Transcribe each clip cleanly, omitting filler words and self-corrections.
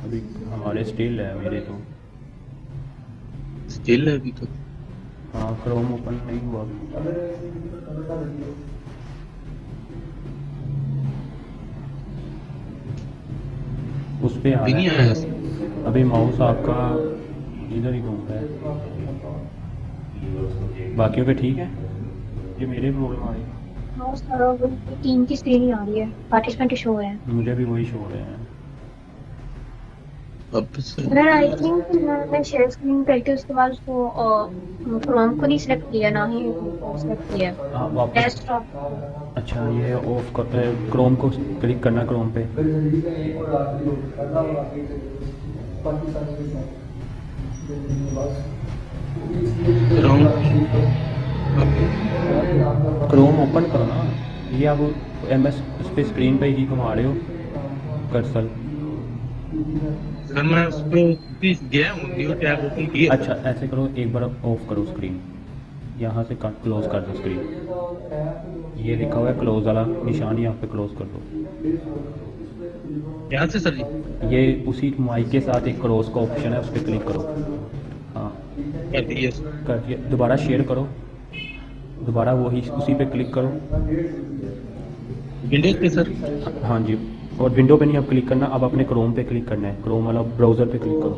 अभी हमारे स्टिल है मेरे तो। स्टिल है अभी तो। हाँ क्रोम ओपन नहीं हुआ। उस पे आ अभी रहा नहीं आया सर। है अभी माउस आपका इधर ही घूम रहा है। बाकियों पे ठीक है, ये मेरे प्रॉब्लम आ रही है। हाँ सर, वो टीम की स्क्रीन ही आ रही है, पार्टिसिपेंट शो है। मुझे भी वही शो हो रहे हैं। अब सर सर आई थिंक मैंने शेयर स्क्रीन करके उसके बाद उसको क्रोम को नहीं सिलेक्ट किया, ना ही वो सिलेक्ट किया हाँ वापस। डेस्कटॉप। अच्छा ये ऑफ कर, क्रोम को क्लिक करना क्रोम पे। क्रोम। क्रोम ओपन करो ना। ये आप एम एस उस पर स्क्रीन पे ही घुमा रहे हो कर्सर। सर मैं उस पर गया हूँ, न्यू टैब ओपन किया अच्छा सर। ऐसे करो, एक बार ऑफ करो स्क्रीन, यहाँ से क्लोज कर दो स्क्रीन। ये लिखा हुआ है क्लोज वाला निशान, यहाँ पे क्लोज कर दो। यहाँ से सर जी। ये उसी माइक के साथ एक क्रॉस का ऑप्शन है, उस पर क्लिक करो। हाँ कर दिया सर। कर दिया। दोबारा शेयर करो, दोबारा वही उसी पे क्लिक करो। विंडोज पे सर। हाँ जी, और विंडो पे नहीं अब क्लिक करना, अब अपने क्रोम पे क्लिक करना है, क्रोम वाला ब्राउज़र पे क्लिक करो।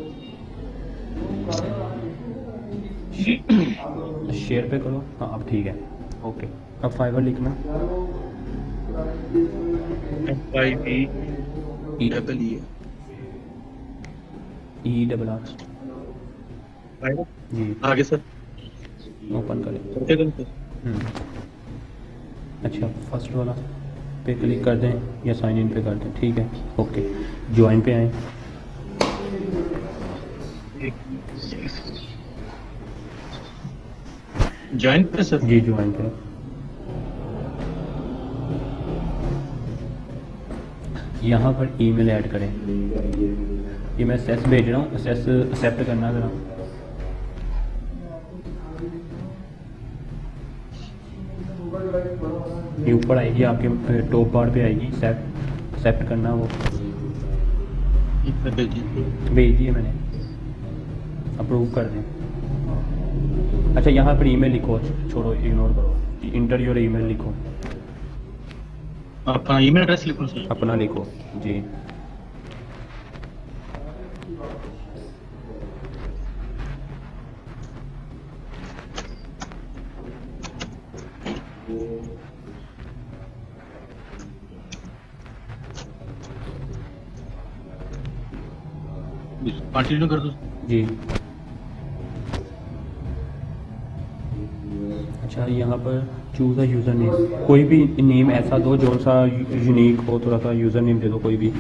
शेयर पे करो। हाँ अब ठीक है, ओके। अब फाइवर लिखना। FIV E double E E double R G. आगे सर। ओपन करें। ओके करो सर। अच्छा फर्स्ट वाला पे क्लिक कर दें या साइन इन पे कर दें, ठीक है ओके। ज्वाइन पे आए। ज्वाइन पे सर। जी ज्वाइन पे। यहाँ पर ईमेल ऐड करें। ये मैं एसएस भेज रहा हूँ, एसएस एक्सेप्ट करना ज़रा। ये ऊपर आएगी आपके टॉप बार पे आएगी, एक्सेप्ट करना वो। भेज दिए मैंने, अप्रूव कर दें। अच्छा यहाँ पर ईमेल लिखो, छोड़ो इग्नोर करो, इंटर योर ईमेल लिखो। अपना ईमेल एड्रेस लिखो सर। अपना लिखो जी। कंटिन्यू कर दो जी। अच्छा यहाँ पर चूज़ अ यूज़र नेम, कोई भी नेम ऐसा दो जो सा यूनिक हो, थोड़ा सा यूज़र नेम दे दो कोई भी,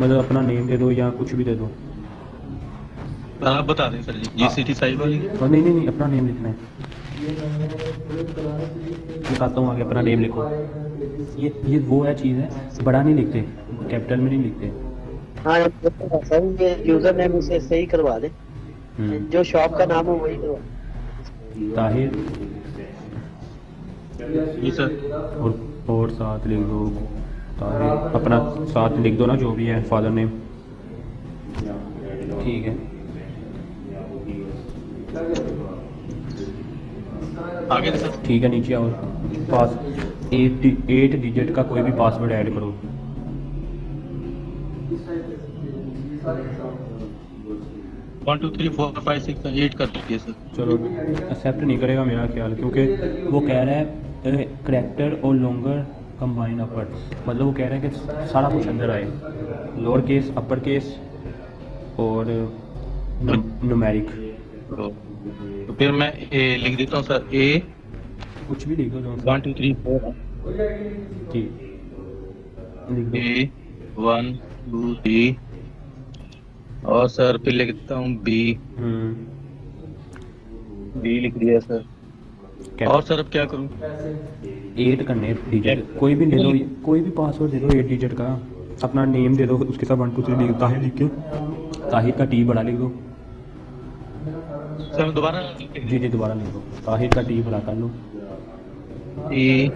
मतलब अपना नेम दे दो या कुछ भी दे दो। सर। आप बता दें सर जी। GCT cyber. और नहीं अपना नेम लिखना है। बताता हूँ आगे, अपना नेम लिखो। ये वो है चीज़ है, बड़ा नहीं लिखते, कैपिटल में नहीं लिखते। हाँ सर, ये यूजर नेम इसे सही करवा दे, जो शॉप का नाम हो वही करवा दे। ताहिर जी सर। और साथ लिख दो ताहिर, अपना साथ लिख दो ना जो भी है फादर नेम, ठीक है। आगे सर। ठीक है नीचे आओ, पास 8 डिजिट का कोई भी पासवर्ड ऐड करो। 1 2 3 4 5 6 8 कर दीजिए सर। चलो एक्सेप्ट नहीं करेगा मेरा ख्याल, क्योंकि वो कह रहा है करेक्टर और लॉन्गर कंबाइन अपर, मतलब वो कह रहा है कि सारा कुछ अंदर आए, लोअर केस अपर केस और न्यूमेरिक। तो फिर मैं लिख देता हूँ सर। A कुछ भी लिख दो जो सा। 1 2 3 4 जी लिख दो। A 1 2 3 और सर फिर लिखता हूँ B लिख दिया सर। और सर अब क्या करूँ? 8 करने डिजिट, कोई भी ले लो, कोई भी पासवर्ड दे दो 8 डिजिट का। अपना नेम दे दो, उसके साथ 1 2 3 लिख, ताहिर लिख के, ताहिर का टी बड़ा लिख दो। सर मैं दोबारा जी दोबारा लिख दो, ताहिर का टी बड़ा कर लो। A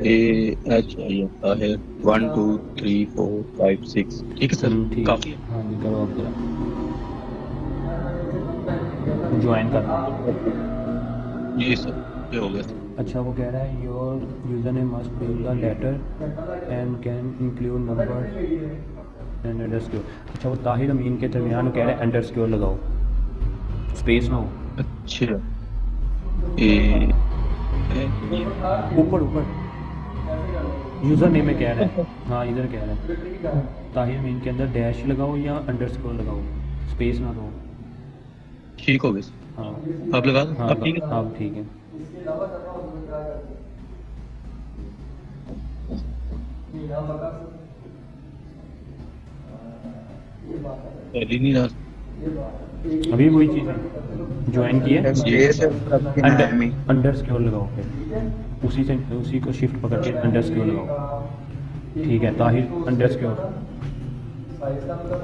AHI आता है 1 2 3 4 5 6 ठीक है सर ठीक काफी है हाँ जी करो आप जरा ज्वाइन करना। जी सर ये हो गया सर। अच्छा वो कह रहा है your user name must be the letter and can include number and underscore. अच्छा वो ताहिर अमीन के दरमियान कह रहा है अंडरस्क्योर लगाओ, स्पेस ना हो। अच्छा ए ऊपर ऊपर यूज़र नेम में कह रहा है, हाँ इधर कह रहा है ताहिर अमीन के अंदर डैश लगाओ या अंडरस्क्योर लगाओ, स्पेस ना दो। ठीक हो गया सर हाँ आप लगा दो हाँ अब ठीक है अब ठीक है। पहले नहीं रहा अभी वही चीज़ है, ज्वाइन किया ये सर अंडरस्क्योर लगाओ, फिर उसी को शिफ्ट पकड़ के अंडरस्क्योर लगाओ। ठीक है ताहिर अंडरस्क्योर,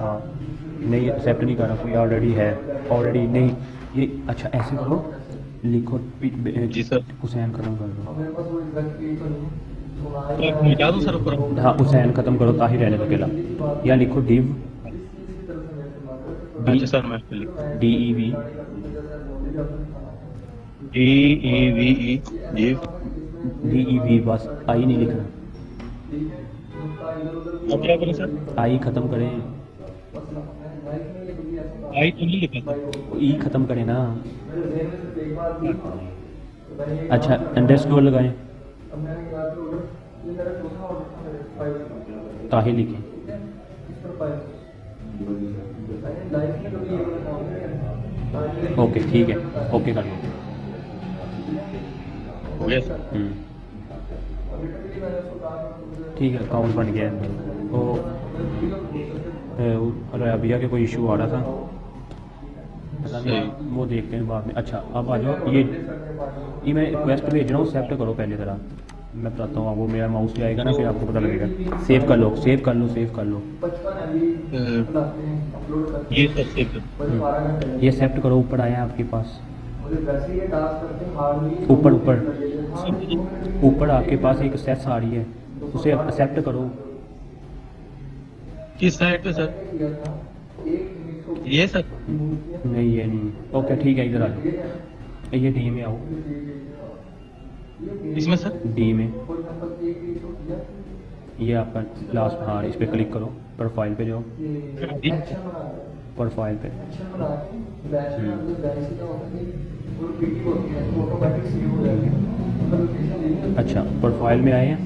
हाँ नहीं एक्सेप्ट नहीं कर रहा कोई, ऑलरेडी है ऑलरेडी नहीं ये। अच्छा ऐसे करो लिखो जी सर हुसैन ख़त्म कर दो, तो मिटा दूं सर ऊपर हाँ हुसैन ख़त्म करो ताहिर रहने दो अकेला, या लिखो डिव अच्छा सर मैं DEV DEVE जी DEV बस आई नहीं लिखना, अब क्या करें सर आई ख़त्म करें, आई तो नहीं लिखा था ई ख़त्म करें ना। अच्छा अंडरस्कोर लगाएं, ताहिर लिखें, ओके ठीक है ओके कर लो। हो गया सर ठीक है अकाउंट बन गया है। तो रबिया के कोई इशू आ रहा था पता नहीं, वो देखते हैं बाद में। अच्छा अब आ जाओ, ये मैं रिक्वेस्ट भेज रहा हूँ, एक्सेप्ट करो पहले ज़रा, मैं बताता हूँ वो मेरा माउस पे आएगा ना फिर आपको पता लगेगा। सेव कर लो सेव कर लो सेव कर लो, ये सर सेव ये एक्सेप्ट करो, ऊपर आया आपके पास, ऊपर ऊपर ऊपर आपके पास एक सेट्स आ रही है, उसे एक्सेप्ट करो। किस साइड पे सर ये सर नहीं ये नहीं, ओके ठीक है इधर आ जाओ, ये डी में आओ, इसमें सर डी में ये आपका लास्ट, हाँ इस पर क्लिक करो, प्रोफाइल पे जाओ, प्रोफाइल पे अच्छा प्रोफाइल में आए हैं।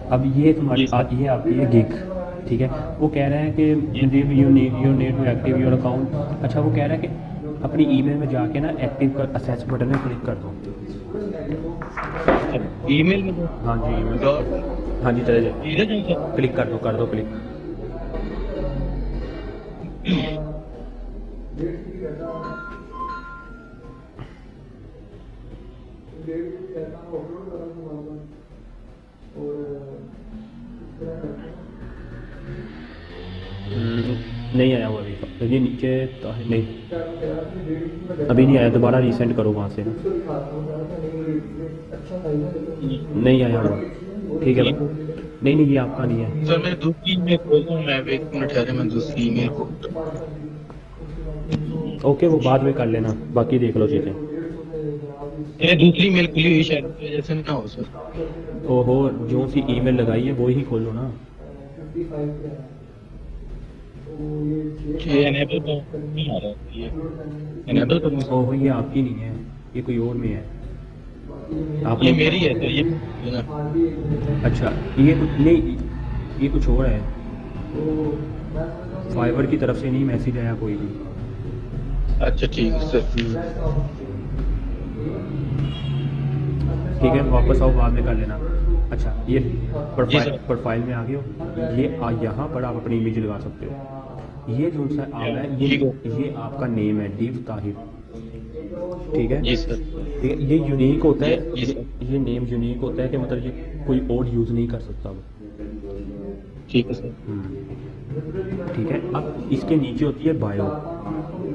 अब ये तुम्हारी ये आपकी है गिग, ठीक है। वो कह रहा है कि you need to active your account. अच्छा वो कह रहा है कि अपनी ईमेल में जाके ना एक्टिव कर असेस बटन में क्लिक कर दो। ईमेल में तो हाँ जी ईमेल, हाँ जी चले जाए, इधर जाओ सर क्लिक कर दो क्लिक। नहीं आया वो अभी, ये नीचे नहीं अभी नहीं आया, दोबारा रीसेंड करो वहाँ से, नहीं आया वो, ठीक है नहीं नहीं ये आपका नहीं है। सर मैं दूसरी ईमेल खोलता हूँ, मैं एक मिनट ठहरे, मैं दूसरी ईमेल को ओके वो बाद में कर लेना, बाकी देख लो चीज़ें। ये दूसरी ईमेल खुली हुई शायद ऐसे ना हो सर। ओहो जो सी ईमेल लगाई है वो ही खोलो ना। ये एनेबल तो नहीं आ रहा, ये एनेबल तो नहीं। ओहो ये आपकी नहीं है, ये कोई और में है, ये मेरी है तो ये ना। अच्छा ये कुछ नहीं, ये कुछ और है, फाइबर की तरफ से नहीं मैसेज आया कोई भी। अच्छा ठीक है सर। ठीक है वापस आओ, बाद में कर लेना। अच्छा ये जी सर। प्रोफाइल में आ गए हो, ये यहाँ पर आप अपनी इमेज लगा सकते हो। ये जो सा आ रहा है ये आपका नेम है डिव ताहिर, ठीक है जी सर। ठीक है। ये यूनिक होता है, जी सर। ये नेम यूनिक होता है कि मतलब ये कोई और यूज़ नहीं कर सकता वो। ठीक है सर। ठीक है। अब इसके नीचे होती है बायो,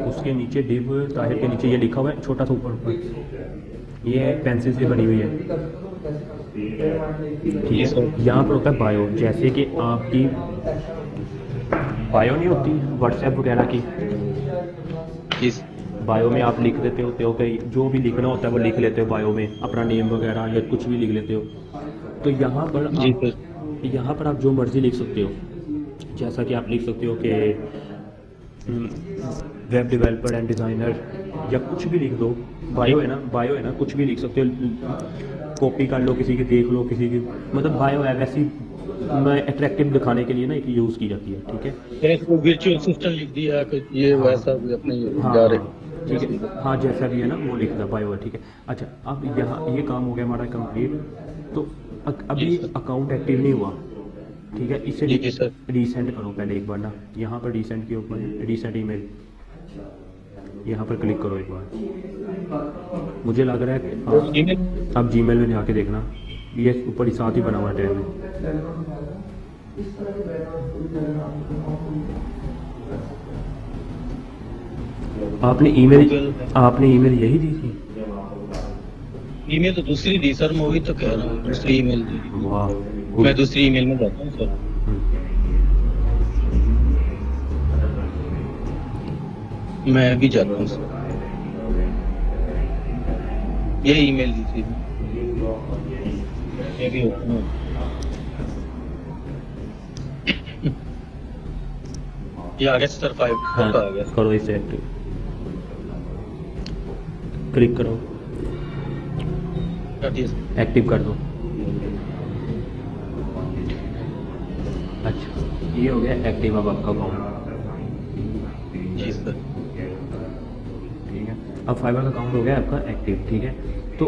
उसके नीचे डिव ताहिर के नीचे ये लिखा हुआ है छोटा सा ऊपर ऊपर, ये पेंसिल से बनी हुई है, ठीक है। यहाँ पर होता है बायो, जैसे कि आपकी बायो नहीं होती व्हाट्सएप वगैरह की, जी बायो में आप लिख देते होते हो कि जो भी लिखना होता है वो लिख लेते हो बायो में, अपना नेम वगैरह या कुछ भी लिख लेते हो। तो यहाँ पर जी आप सर। यहाँ पर आप जो मर्ज़ी लिख सकते हो, जैसा कि आप लिख सकते हो कि वेब डेवलपर एंड डिज़ाइनर या कुछ भी लिख दो। बायो है ना, बायो है ना, कुछ भी लिख सकते हो, कॉपी कर लो किसी की, देख लो किसी की, मतलब बायो है वैसी अट्रैक्टिव दिखाने के लिए ना एक यूज़ की जाती है। ठीक है। जैसे वर्चुअल असिस्टेंट लिख दिया कि ये हाँ। वैसा भी अपने हाँ जा हाँ, रहे। ठीक है। हाँ जैसा भी है ना वो लिखना बायो है। ठीक है। अच्छा अब यहाँ ये काम हो गया हमारा कंप्लीट। तो अभी जी सर। अकाउंट एक्टिव नहीं हुआ। ठीक है, इसे जी सर। रीसेंड करो पहले एक बार ना, यहाँ पर रीसेंड के ऊपर रीसेंट ईमेल, यहाँ पर क्लिक करो एक बार। मुझे लग रहा है कि ईमेल अब जीमेल में जाके देखना, ये ऊपर ही साथ ही बना हुआ टैब में। आपने ईमेल यही दी थी? ईमेल तो दूसरी दी सर, मैं वही तो कह रहा हूँ, दूसरी ईमेल दी। वाह, मैं दूसरी ईमेल में जाता हूँ सर। मैं भी जाता हूँ सर, ये ईमेल दी थी। ये भी ओपन है। ये आ गया सर, 5 हाँ, आ गया। करो इसे एक्टिव, क्लिक करो, कर दिया सर। एक्टिव कर दो। अच्छा ये हो गया एक्टिव अब आपका अकाउंट। जी सर। ठीक है, अब फाइबर का अकाउंट हो गया आपका एक्टिव। ठीक है, तो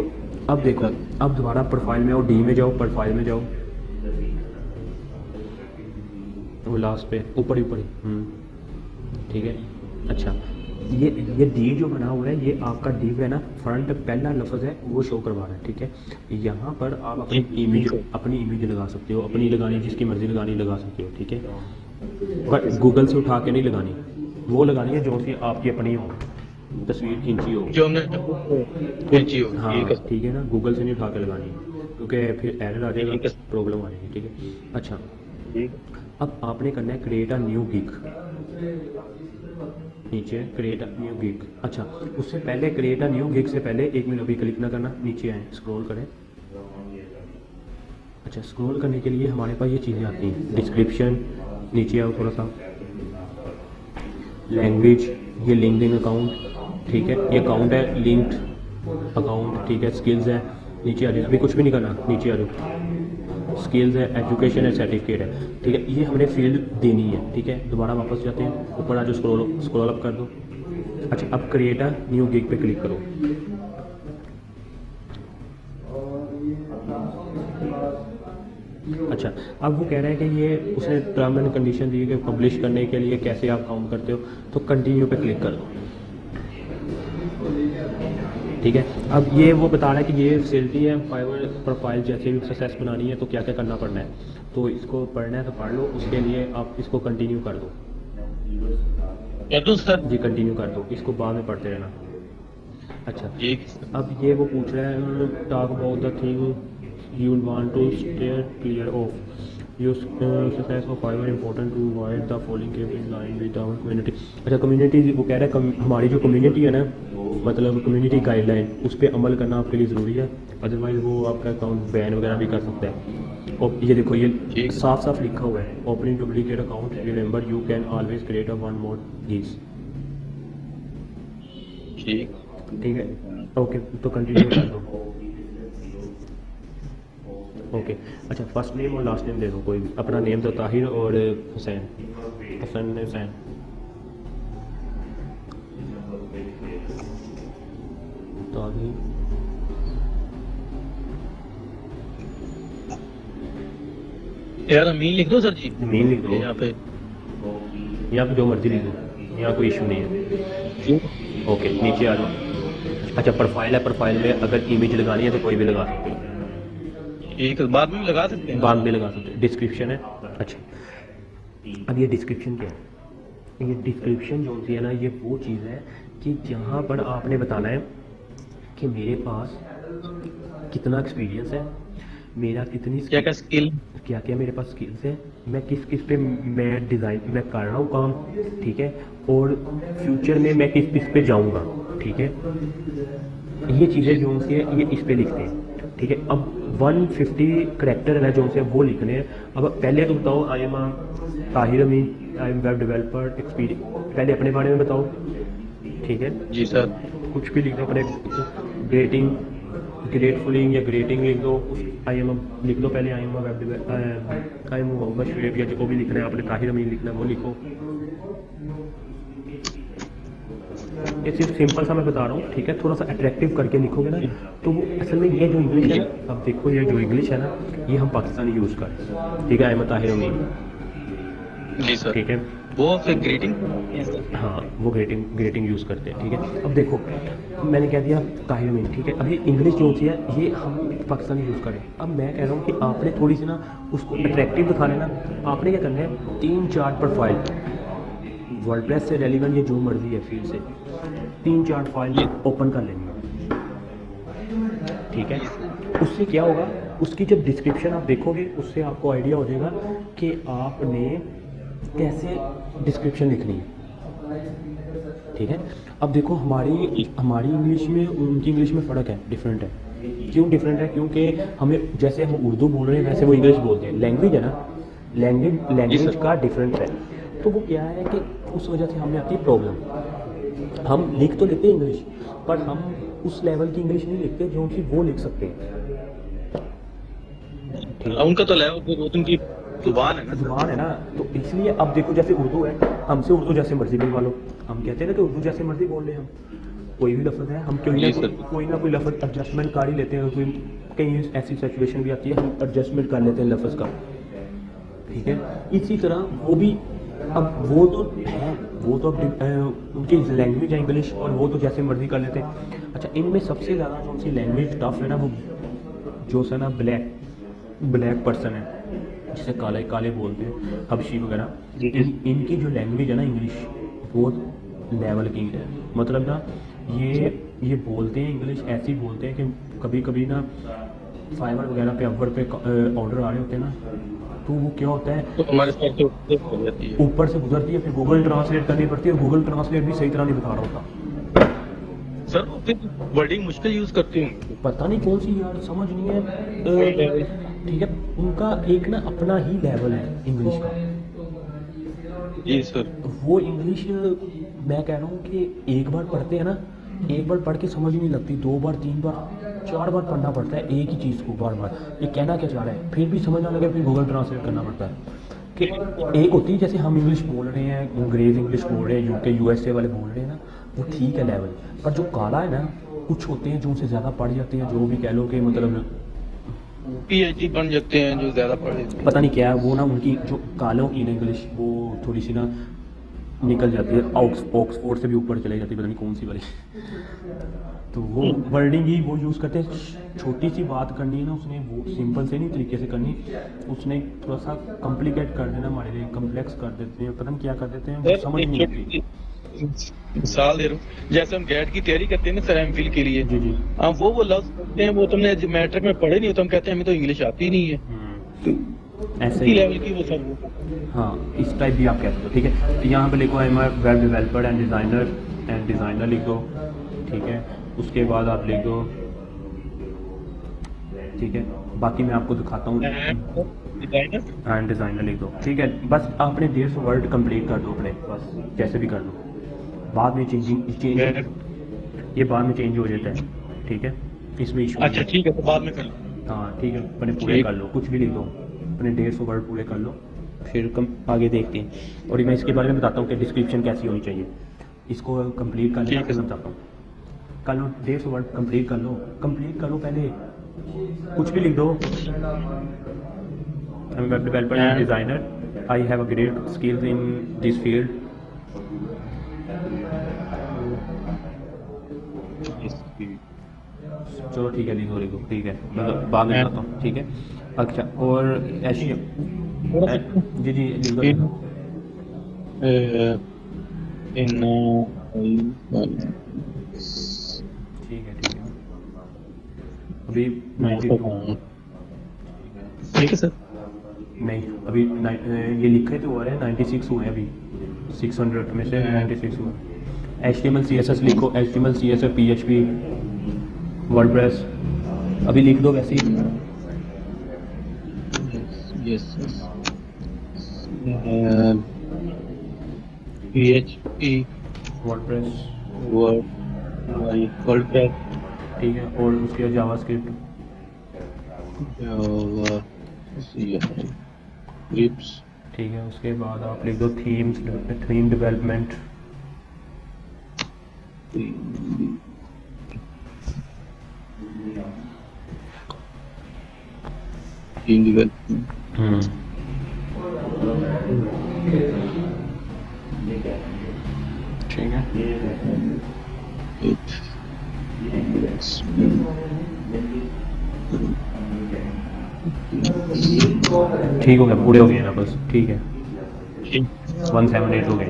अब देखो, अब दोबारा प्रोफाइल में आओ, डी में जाओ, प्रोफाइल में जाओ, वो लास्ट पे ऊपर ही ऊपर ही। ठीक है। अच्छा ये डी जो बना हुआ है, ये आपका डी है ना, फ्रंट पहला लफ्ज़ है वो शो करवा रहा है। ठीक है, यहाँ पर आप अपनी इमेज लगा सकते हो, अपनी लगानी जिसकी मर्ज़ी लगानी लगा सकते हो। ठीक है, पर गूगल से उठा के नहीं लगानी, वो लगानी है जो सी आपकी अपनी हो, तस्वीर खींची हो। जो हमने खींची हो। हाँ ठीक है सर। ठीक है ना, गूगल से नहीं उठा के लगानी है, क्योंकि फिर एरर आ जाएगा, ठीक है। प्रॉब्लम आ जाएगी। ठीक है। अच्छा ठीक। अब आपने करना है क्रिएट अ न्यू गिग, नीचे क्रिएट अ न्यू गिग। अच्छा उससे पहले क्रिएट अ न्यू गिग से पहले 1 मिनट अभी क्लिक ना करना, नीचे आए, स्क्रॉल करें। अच्छा स्क्रॉल करने के लिए हमारे पास ये चीज़ें आती हैं, डिस्क्रिप्शन, नीचे आओ थोड़ा सा, लैंग्वेज, ये लिंक्डइन अकाउंट। ठीक है, ये अकाउंट है लिंक्ड अकाउंट। ठीक है, स्किल्स है, नीचे आ जाओ, अभी कुछ भी नहीं करना, नीचे आ जाओ, स्किल्स है, एजुकेशन है, सर्टिफिकेट है। ठीक है, ये हमने फील्ड देनी है। ठीक है, दोबारा वापस जाते हैं, ऊपर आ जाओ, स्क्रॉल अप कर दो। अच्छा अब क्रिएट अ न्यू गिग पे क्लिक करो। अच्छा अब वो कह रहा है कि ये उसने टर्म एंड कंडीशन दी है कि पब्लिश करने के लिए कैसे आप काउंट करते हो, तो कंटिन्यू पे क्लिक कर दो। ठीक है, अब ये वो बता रहा है कि ये फैसिलिटी है, फाइवर प्रोफाइल जैसे भी सक्सेस बनानी है तो क्या क्या करना पड़ना है, तो इसको पढ़ना है तो पढ़ लो, उसके लिए आप इसको कंटिन्यू कर दो। कर दूं सर? जी कंटिन्यू कर दो, इसको बाद में पढ़ते रहना। अच्छा ठीक। अब ये वो पूछ रहा है, talk about the thing you want to steer clear of your success of Fiverr important to avoid the following keep in line with our community. अच्छा कम्युनिटी वो कह रहा है हमारी जो कम्युनिटी है ना, मतलब कम्युनिटी गाइडलाइन, उस पर अमल करना आपके लिए ज़रूरी है, अदरवाइज़ वो आपका अकाउंट बैन वगैरह भी कर सकता है। और ये देखो ये साफ साफ लिखा हुआ है, opening duplicate account, remember you can always create a one more geez. ठीक। ठीक है, ओके तो कंटिन्यू कर दो। ओके अच्छा फर्स्ट नेम और लास्ट नेम दे दो कोई भी, अपना नेम तो ताहिर और हुसैन, हसन हुसैन। ताहिर यार अमीन लिख दो सर जी, मीन लिख दो, यहाँ पे। यहाँ पे जो मर्जी लिख दो, यहाँ कोई इशू नहीं है। ओके नीचे आ जाओ। अच्छा प्रोफाइल है, प्रोफाइल में अगर इमेज लगानी है तो कोई भी लगा सकते हो, ठीक है, बाद में भी लगा सकते हैं। बाद में लगा सकते हो। डिस्क्रिप्शन है, अच्छा अब ये डिस्क्रिप्शन क्या है, ये डिस्क्रिप्शन जो होती है ना, ये वो चीज़ है कि जहाँ पर आपने बताना है कि मेरे पास कितना एक्सपीरियंस है, मेरा कितनी क्या क्या स्किल? क्या क्या मेरे पास स्किल्स हैं, मैं किस किस पे मैं डिज़ाइन मैं कर रहा हूँ काम, ठीक है, और फ्यूचर में मैं किस किस पे जाऊँगा, ठीक है। ये चीज़ें जो उनसे है ये इस पे लिखते हैं, ठीक है। अब 150 करेक्टर है जो उनसे वो लिखने हैं। अब पहले तो बताओ, I am Tahir Amin, I am web developer experience, पहले अपने बारे में बताओ, ठीक है। जी सर। कुछ भी लिख दो अपने, ग्रेटिंग, ग्रेटफुलिंग या ग्रेटिंग लिख दो, आई एम लिख दो पहले, I am web I am Mohammad Shoaib या जो भी लिखना है आपने, ताहिर अमीन लिखना है वो लिखो। ये सिर्फ सिंपल सा मैं बता रहा हूँ, ठीक है। थोड़ा सा अट्रैक्टिव करके लिखोगे ना तो वो असल में ये जो इंग्लिश है ना, अब देखो ये जो इंग्लिश है ना ये हम पाकिस्तानी यूज़ करें, ठीक है। आई एम ताहिर अमीन, जी सर। ठीक है। वो फिर ग्रीटिंग? हाँ वो ग्रेटिंग यूज़ करते हैं, ठीक है। अब देखो मैंने कह दिया ताहिर अमीन, ठीक है। अब ये इंग्लिश जो होती है ये हम पाकिस्तानी यूज़ करें। अब मैं कह रहा हूँ कि आपने थोड़ी सी ना उसको अट्रैक्टिव दिखाना है ना, आपने क्या करना है, 3-4 प्रोफाइल वर्डप्रेस से रेलिवेंट या जो मर्जी है फील्ड से 3-4 फाइल ओपन कर लेनी है, ठीक है। उससे क्या होगा, उसकी जब डिस्क्रिप्शन आप देखोगे उससे आपको आइडिया हो जाएगा कि आपने कैसे डिस्क्रिप्शन लिखनी है, ठीक है। अब देखो हमारी इंग्लिश में उनकी इंग्लिश में फ़र्क है, डिफरेंट है। क्यों डिफरेंट है? क्योंकि हमें जैसे हम उर्दू बोल रहे हैं वैसे वो इंग्लिश बोलते हैं, लैंग्वेज है ना, लैंग्वेज का डिफरेंस है। तो वो क्या है कि उस वजह से हमें आती है प्रॉब्लम। हम लिख तो लेते हैं इंग्लिश, पर हम उस लेवल की इंग्लिश नहीं लिखते जो कि वो लिख सकते हैं। उनका तो लेवल, वो तो उनकी जुबान है ना, जुबान है ना, तो इसलिए अब देखो जैसे उर्दू है, हमसे उर्दू जैसे मर्जी बोलवा लो, हम कहते हैं ना कि उर्दू जैसे मर्जी बोल रहे हैं हम, कोई भी लफ्ज़ है हम कोई ना कोई लफ्ज़ एडजस्टमेंट कर ही लेते हैं, कोई कहीं ऐसी सिचुएशन भी आती है हम एडजस्टमेंट कर लेते हैं लफ्ज़ का, ठीक है। इसी तरह वो भी, अब वो तो है, वो तो अब उनकी लैंग्वेज है इंग्लिश, और वो तो जैसे मर्जी कर लेते हैं। अच्छा, इनमें सबसे ज़्यादा जो उनकी लैंग्वेज टफ है ना, वो जो सा ना ब्लैक पर्सन है, जिसे काले बोलते हैं, हबशी वगैरह, इनकी जो लैंग्वेज है ना इंग्लिश, वो लेवल की है। मतलब ना ये बोलते हैं इंग्लिश, ऐसी बोलते हैं कि कभी कभी ना फाइवर वगैरह पे अपवर पे ऑर्डर आ रहे होते हैं ना, तो वो क्या होता है, तो हमारे साथ तो हो जाती है, ऊपर से गुजरती है, फिर गूगल ट्रांसलेट करनी पड़ती है, और गूगल ट्रांसलेट भी सही तरह नहीं बता रहा होता। सर वो फिर वर्डिंग मुश्किल यूज करते होंगे, पता नहीं कौन सी यार, समझ नहीं है, ठीक है। उनका एक ना अपना ही लेवल है इंग्लिश का। जी सर। वो इंग्लिश मैं कह रहा हूँ कि एक बार पढ़ते हैं ना, एक बार पढ़ के समझ नहीं लगती, 2 बार 3 बार 4 बार पढ़ना पड़ता है एक ही चीज़ को बार बार, ये कहना क्या चाह रहा है, फिर भी समझ ना लगे, फिर गूगल ट्रांसलेट करना पड़ता है। कि एक होती है जैसे हम इंग्लिश बोल रहे हैं, अंग्रेज इंग्लिश बोल रहे हैं, यूके यूएसए वाले बोल रहे हैं ना, वो ठीक है लेवल, पर जो काला है ना, कुछ होते हैं जो उनसे ज़्यादा पढ़ जाते हैं, जो भी कह लो कि मतलब पीएचडी बन जाते हैं जो ज़्यादा पढ़े, पता नहीं क्या है वो ना, उनकी जो कालों की ना इंग्लिश वो थोड़ी सी ना निकल जाती है, ऑक्सफोर्ड से भी ऊपर चली जाती है, पता नहीं कौन सी वाली। तो वो वर्डिंग ही वो यूज़ करते हैं, छोटी सी बात करनी है ना उसने, वो सिंपल से नहीं तरीके से करनी, उसने थोड़ा सा कॉम्प्लिकेट कर देना, हमारे लिए कम्प्लेक्स कर देते हैं, पता नहीं क्या कर देते हैं, वो समझ नहीं आती। मिसाल दे रहा हूँ, जैसे हम गैट की तैयारी करते हैं ना सर, एमफिल के लिए, जी जी, हाँ वो लफ्ज करते हैं, वो तुमने मैट्रिक में पढ़े नहीं, तो हम कहते हैं हमें तो इंग्लिश आती नहीं है, ऐसे ही ही। लेवल की वो सर। हाँ, इस टाइप भी आप कह सकते हो, ठीक है। यहाँ पे लिखो आई am web developer and designer लिख दो, ठीक है। उसके बाद आप लिख दो, ठीक है। बाकी मैं आपको दिखाता हूँ, एंड डिज़ाइनर लिख दो, ठीक है। बस आपने 150 वर्ड कंप्लीट कर दो अपने, बस जैसे भी कर दो, बाद में चेंज ये बाद में चेंज हो जाता है, ठीक है, इसमें इशू। अच्छा ठीक है, तो बाद में कर लो। हाँ ठीक है, अपने पूरे कर लो, कुछ भी लिख दो, अपने 150 वर्ड पूरे कर लो, फिर आगे देखते हैं। और मैं इसके बारे में बताता हूँ कि डिस्क्रिप्शन कैसी होनी चाहिए, इसको कंप्लीट कर लेना, फिर मैं बताता हूँ। कर लो 150 वर्ड कंप्लीट कर लो पहले, कुछ भी लिख दो। आई am web developer and designer, I have a great skills in this field. चलो ठीक है, लिखो ठीक है, मतलब बाद में बताता हूँ, ठीक है। अच्छा, और ऐसी जी जी लिख दो। ठीक है, अभी 92, ठीक है सर। नहीं अभी ये लिखे तो हुआ है 96 हुए हैं अभी, 600 में से 96 हुआ। HTML CSS लिखो, HTML CSS PHP वर्डप्रेस अभी लिख दो वैसे ही। यस PHP वर्डप्रेस वर्डप्रेस ठीक है, और उसके बाद जावास्क्रिप्ट ग्रिप्स ठीक है। उसके बाद आप लिख दो थीम डेवलपमेंट ठीक है। ठीक हो गया, पूरे हो गए ना बस, ठीक है 178 हो गए।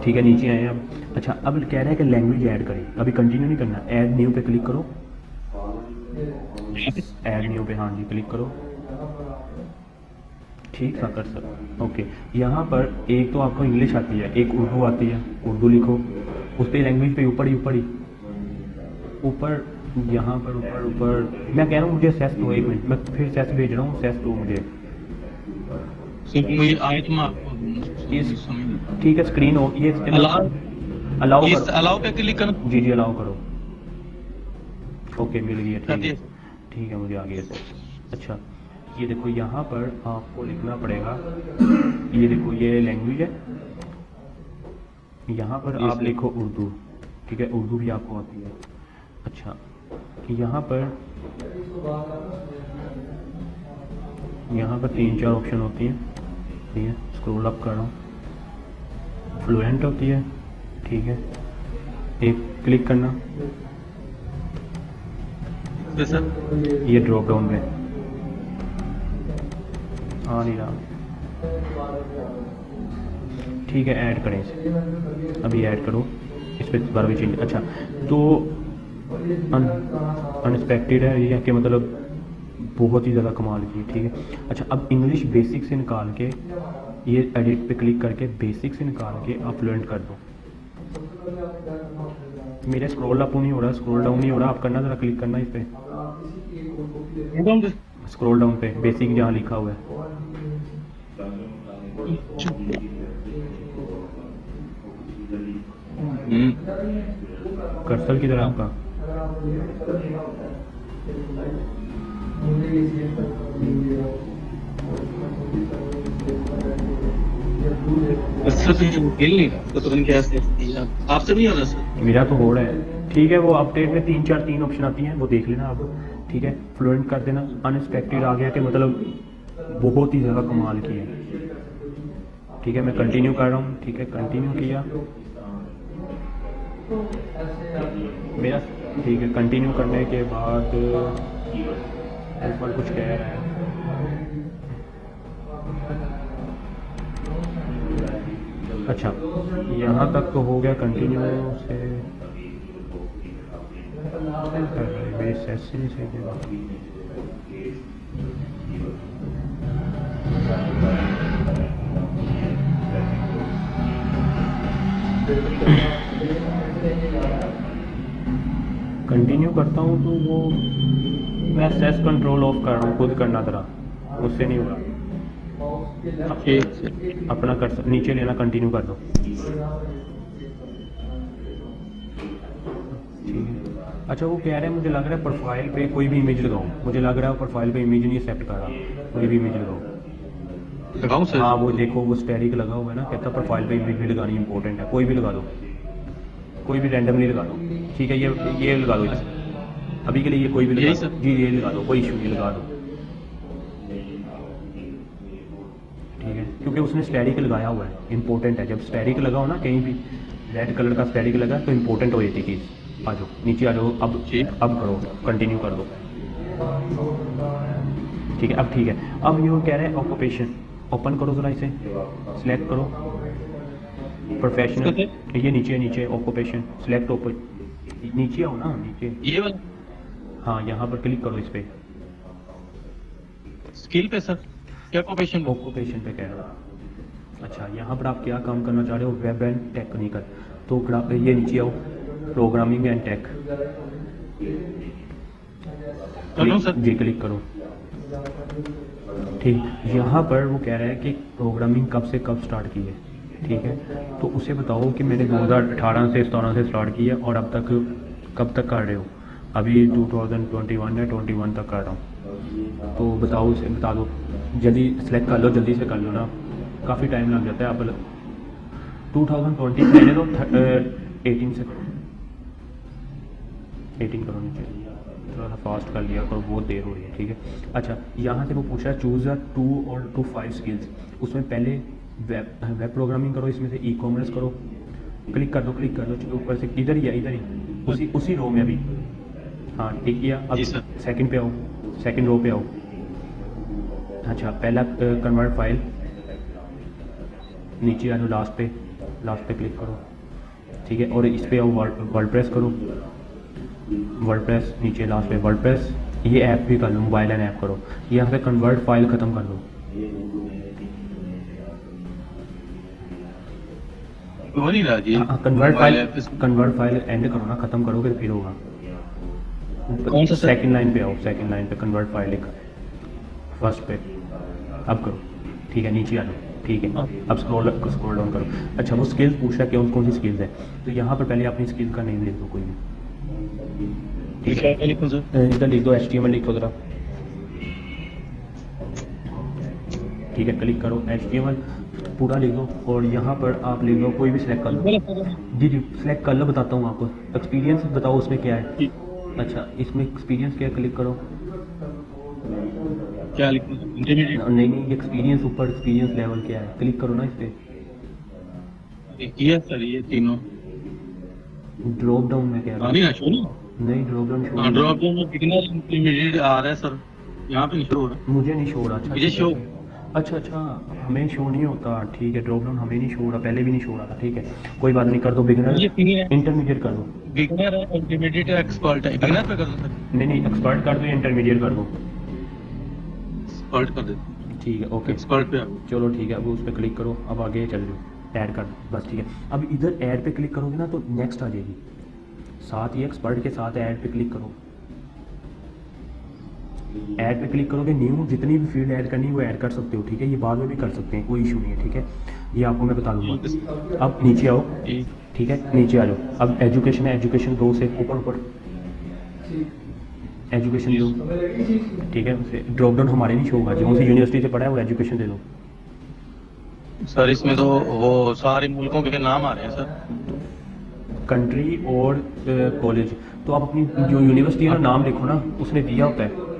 ठीक है, नीचे आए हैं अब। अच्छा अब कह रहा है कि लैंग्वेज ऐड करें, अभी कंटिन्यू नहीं करना, ऐड न्यू पे क्लिक करो, ऐड न्यू पे हाँ जी क्लिक करो, ठीक था कर सर ओके। यहाँ पर एक तो आपको इंग्लिश आती है, एक उर्दू आती है, उर्दू लिखो, उस पर लैंग्वेज पे ऊपर ही ऊपर यहाँ पर ऊपर मैं कह रहा हूँ मुझे सेस दो, एक मिनट मैं फिर सेस भेज रहा हूँ, सेस दो मुझे मुझे आए तो मैं आपको ठीक है। स्क्रीन हो ये अलाउ अलाउ पे क्लिक करना। जी अलाउ करो, ओके मिल गया, ठीक है मुझे आ गया सर। अच्छा ये देखो यहाँ पर आपको लिखना पड़ेगा, ये देखो ये लैंग्वेज है, यहाँ पर आप लिखो उर्दू, ठीक है उर्दू भी आपको आती है। अच्छा यहाँ पर 3-4 ऑप्शन होती हैं, ठीक है स्क्रॉल अप कर रहा हूँ, फ्लुएंट होती है, ठीक है एक क्लिक करना, ये ड्रॉप डाउन पे आ नहीं रहा, ठीक है ऐड करें इसे, अभी ऐड करो इस पर दोबारा भी चेंज। अच्छा तो अनएक्सपेक्टेड है ये कि मतलब बहुत ही ज़्यादा कमाल की, ठीक है। अच्छा अब इंग्लिश बेसिक से निकाल के ये एडिट पे क्लिक करके बेसिक से निकाल के आप फ्लुएंट कर दो। मेरा स्क्रॉल अप नहीं हो रहा, स्क्रॉल डाउन नहीं हो रहा, आप करना ज़रा क्लिक करना इस पे, स्क्रॉल डाउन पे बेसिक जहाँ लिखा हुआ है, कर्सर की तरह आपका आपसे नहीं हो रहा सर? मेरा तो हो रहा है, ठीक है वो अपडेट में 3 ऑप्शन आती हैं वो देख लेना आप, ठीक है फ्लुएंट कर देना। अनएक्सपेक्टेड आ गया कि मतलब बहुत ही ज़्यादा कमाल की है, ठीक है मैं कंटिन्यू कर रहा हूँ, ठीक है कंटिन्यू किया मेरा, ठीक है कंटिन्यू करने के बाद ऊपर कुछ कह रहा है, अच्छा यहाँ तक तो हो गया, कंटिन्यू से बेस ऐसे से कंटिन्यू करता हूँ तो वो मैं सेस कंट्रोल ऑफ कर रहा हूँ, खुद करना जरा, मुझसे नहीं होगा, अपना कर नीचे लेना, कंटिन्यू कर दो, ठीक है। अच्छा वो कह रहे हैं मुझे लग रहा है प्रोफाइल पे कोई भी इमेज लगाओ, मुझे लग रहा है प्रोफाइल पे इमेज नहीं एक्सेप्ट कर रहा, कोई भी इमेज लगाओ सर? हाँ वो देखो वो स्टेरिक लगा हुआ है ना, कहता प्रोफाइल पे इमेज भी लगानी इंपॉर्टेंट है, कोई भी लगा दो, कोई भी रैंडमली लगा दो, ठीक है ये लगा दो अभी के लिए, ये कोई भी लगा दो जी, ये लगा दो कोई इशू नहीं, लगा दो ठीक है, क्योंकि उसने स्टेरिक लगाया हुआ है, इंपॉर्टेंट है, जब स्टेरिक लगाओ ना कहीं भी रेड कलर का स्टेरिक लगा तो इंपॉर्टेंट हो जाती चीज़। आ जाओ नीचे आ जाओ, अब करो कंटिन्यू कर दो, ठीक है अब ठीक है। अब ये कह रहे हैं ऑक्यूपेशन, ओपन करो ज़रा इसे, सिलेक्ट करो प्रोफेशनल, ये नीचे ऑक्यूपेशन सिलेक्ट, ओपन नीचे आओ ना, नीचे ये वाला, हाँ यहाँ पर क्लिक करो इस पर, स्किल पे सर, क्या ऑक्यूपेशन? ऑक्यूपेशन पे कह रहा हूँ। अच्छा, यहाँ पर आप क्या काम करना चाह रहे हो? Web and technical. तो ये नीचे आओ, प्रोग्रामिंग एंड टेक। चलो सर। जी क्लिक करो। ठीक, यहाँ पर वो कह रहा है कि प्रोग्रामिंग कब से कब स्टार्ट की है, ठीक है। तो उसे बताओ कि मैंने 2018 से 17 से स्टार्ट की है और अब तक कब तक कर रहे हो? अभी 2021 या 21 तक कर रहा हूँ। तो बताओ, उसे बता दो, जल्दी सेलेक्ट कर लो, जल्दी से कर लो ना, काफ़ी टाइम लग जाता है। आप 2020 मैंने तो 18 से 18 करो नीचे, थोड़ा सा फास्ट कर लिया करो, बहुत देर हो रही है, ठीक है। अच्छा, यहाँ से वो पूछ रहा है चूज़ 2 और 2 5 स्किल्स। उसमें पहले वेब प्रोग्रामिंग करो, इसमें से ई कॉमर्स करो। क्लिक कर दो, क्लिक कर दो, ऊपर से इधर ही है, इधर ही उसी रो में अभी। हाँ ठीक किया। अब जी सर। सेकंड पे आओ, सेकंड रो पे आओ। अच्छा, पहला कन्वर्ट फाइल, नीचे आ जाओ, लास्ट पे क्लिक करो, ठीक है। और इस पे आओ, वर्डप्रेस करो, वर्डप्रेस, नीचे लास्ट पे वर्डप्रेस। ये ऐप भी कर लो, मोबाइल एंड ऐप करो। यहाँ पे कन्वर्ट फाइल ख़त्म कर दो। हो नहीं रहा जी। कन्वर्ट फाइल एंड करो ना, ख़त्म करोगे तो फिर होगा। कौन सा सर? सेकंड लाइन पे आओ, सेकंड लाइन पे कन्वर्ट फाइल लिखा, फर्स्ट पे। अब करो, ठीक है, नीचे आ जाओ, ठीक है। अब स्क्रॉल डाउन करो। अच्छा, वो स्किल्स पूछ रहा है कि कौन सी स्किल्स है, तो यहाँ पर पहले अपनी स्किल का नेम लिख दो कोई भी, ठीक है। क्या लिखूं सर? इधर लिख दो HTML लिख दो ज़रा, ठीक है। क्लिक करो, HTML पूरा लिख दो और यहाँ पर आप लिख दो, कोई भी सिलेक्ट कर लो। जी सिलेक्ट कर लो, बताता हूँ आपको। एक्सपीरियंस बताओ उसमें क्या है। अच्छा, इसमें एक्सपीरियंस क्या है, क्लिक करो। क्या लिखूं? इंटरमीडिएट नहीं, एक्सपीरियंस ऊपर, एक्सपीरियंस लेवल क्या है, क्लिक करो ना इस पर। किया सर, ये तीनों ड्रॉप डाउन में क्या है? नहीं ना शो नहीं, ड्रॉप डाउन शो नहीं। ड्रॉप डाउन में बिगिनर इंटरमीडिएट आ रहा है सर, यहाँ पे नहीं शो हो रहा। मुझे नहीं शो रहा। अच्छा, मुझे शो। अच्छा, हमें शो नहीं होता, ठीक है। ड्रॉप डाउन हमें नहीं शो हो रहा, पहले भी नहीं शो रहा था, ठीक है। कोई बात नहीं, कर दो बिगिनर इंटरमीडिएट कर दो। बिगिनर है, इंटरमीडिएट है, एक्सपर्ट है। बिगिनर पे कर दो सर। नहीं, एक्सपर्ट कर दो या इंटरमीडिएट कर दो, एक्सपर्ट कर देते, ठीक है, ओके। एक्सपर्ट पे आ गए। चलो ठीक है, अब उस पर क्लिक करो, अब आगे चल जाओ, ऐड कर दो, बस ठीक है। अब इधर ऐड पे क्लिक करोगे ना तो नेक्स्ट आ जाएगी, साथ ही एक्सपर्ट के साथ ऐड पे क्लिक करो। ऐड पे क्लिक करोगे, न्यू जितनी भी फील्ड ऐड करनी है वो ऐड कर सकते हो, ठीक है। ये बाद में भी कर सकते हैं, कोई इशू नहीं है, ठीक है। ये आपको मैं बता दूंगा। अब नीचे आओ, ठीक है, नीचे आ जाओ। अब एजुकेशन है, एजुकेशन 2 से ऊपर एजुकेशन दो, ठीक है। उसे ड्रॉप डाउन हमारे नहीं शो होगा, जो सी यूनिवर्सिटी से पढ़ा है वो एजुकेशन दे दो। सर इसमें तो वो सारे मुल्कों के नाम आ रहे हैं सर, कंट्री और कॉलेज। तो आप अपनी जो यूनिवर्सिटी का नाम लिखो ना, उसने दिया होता है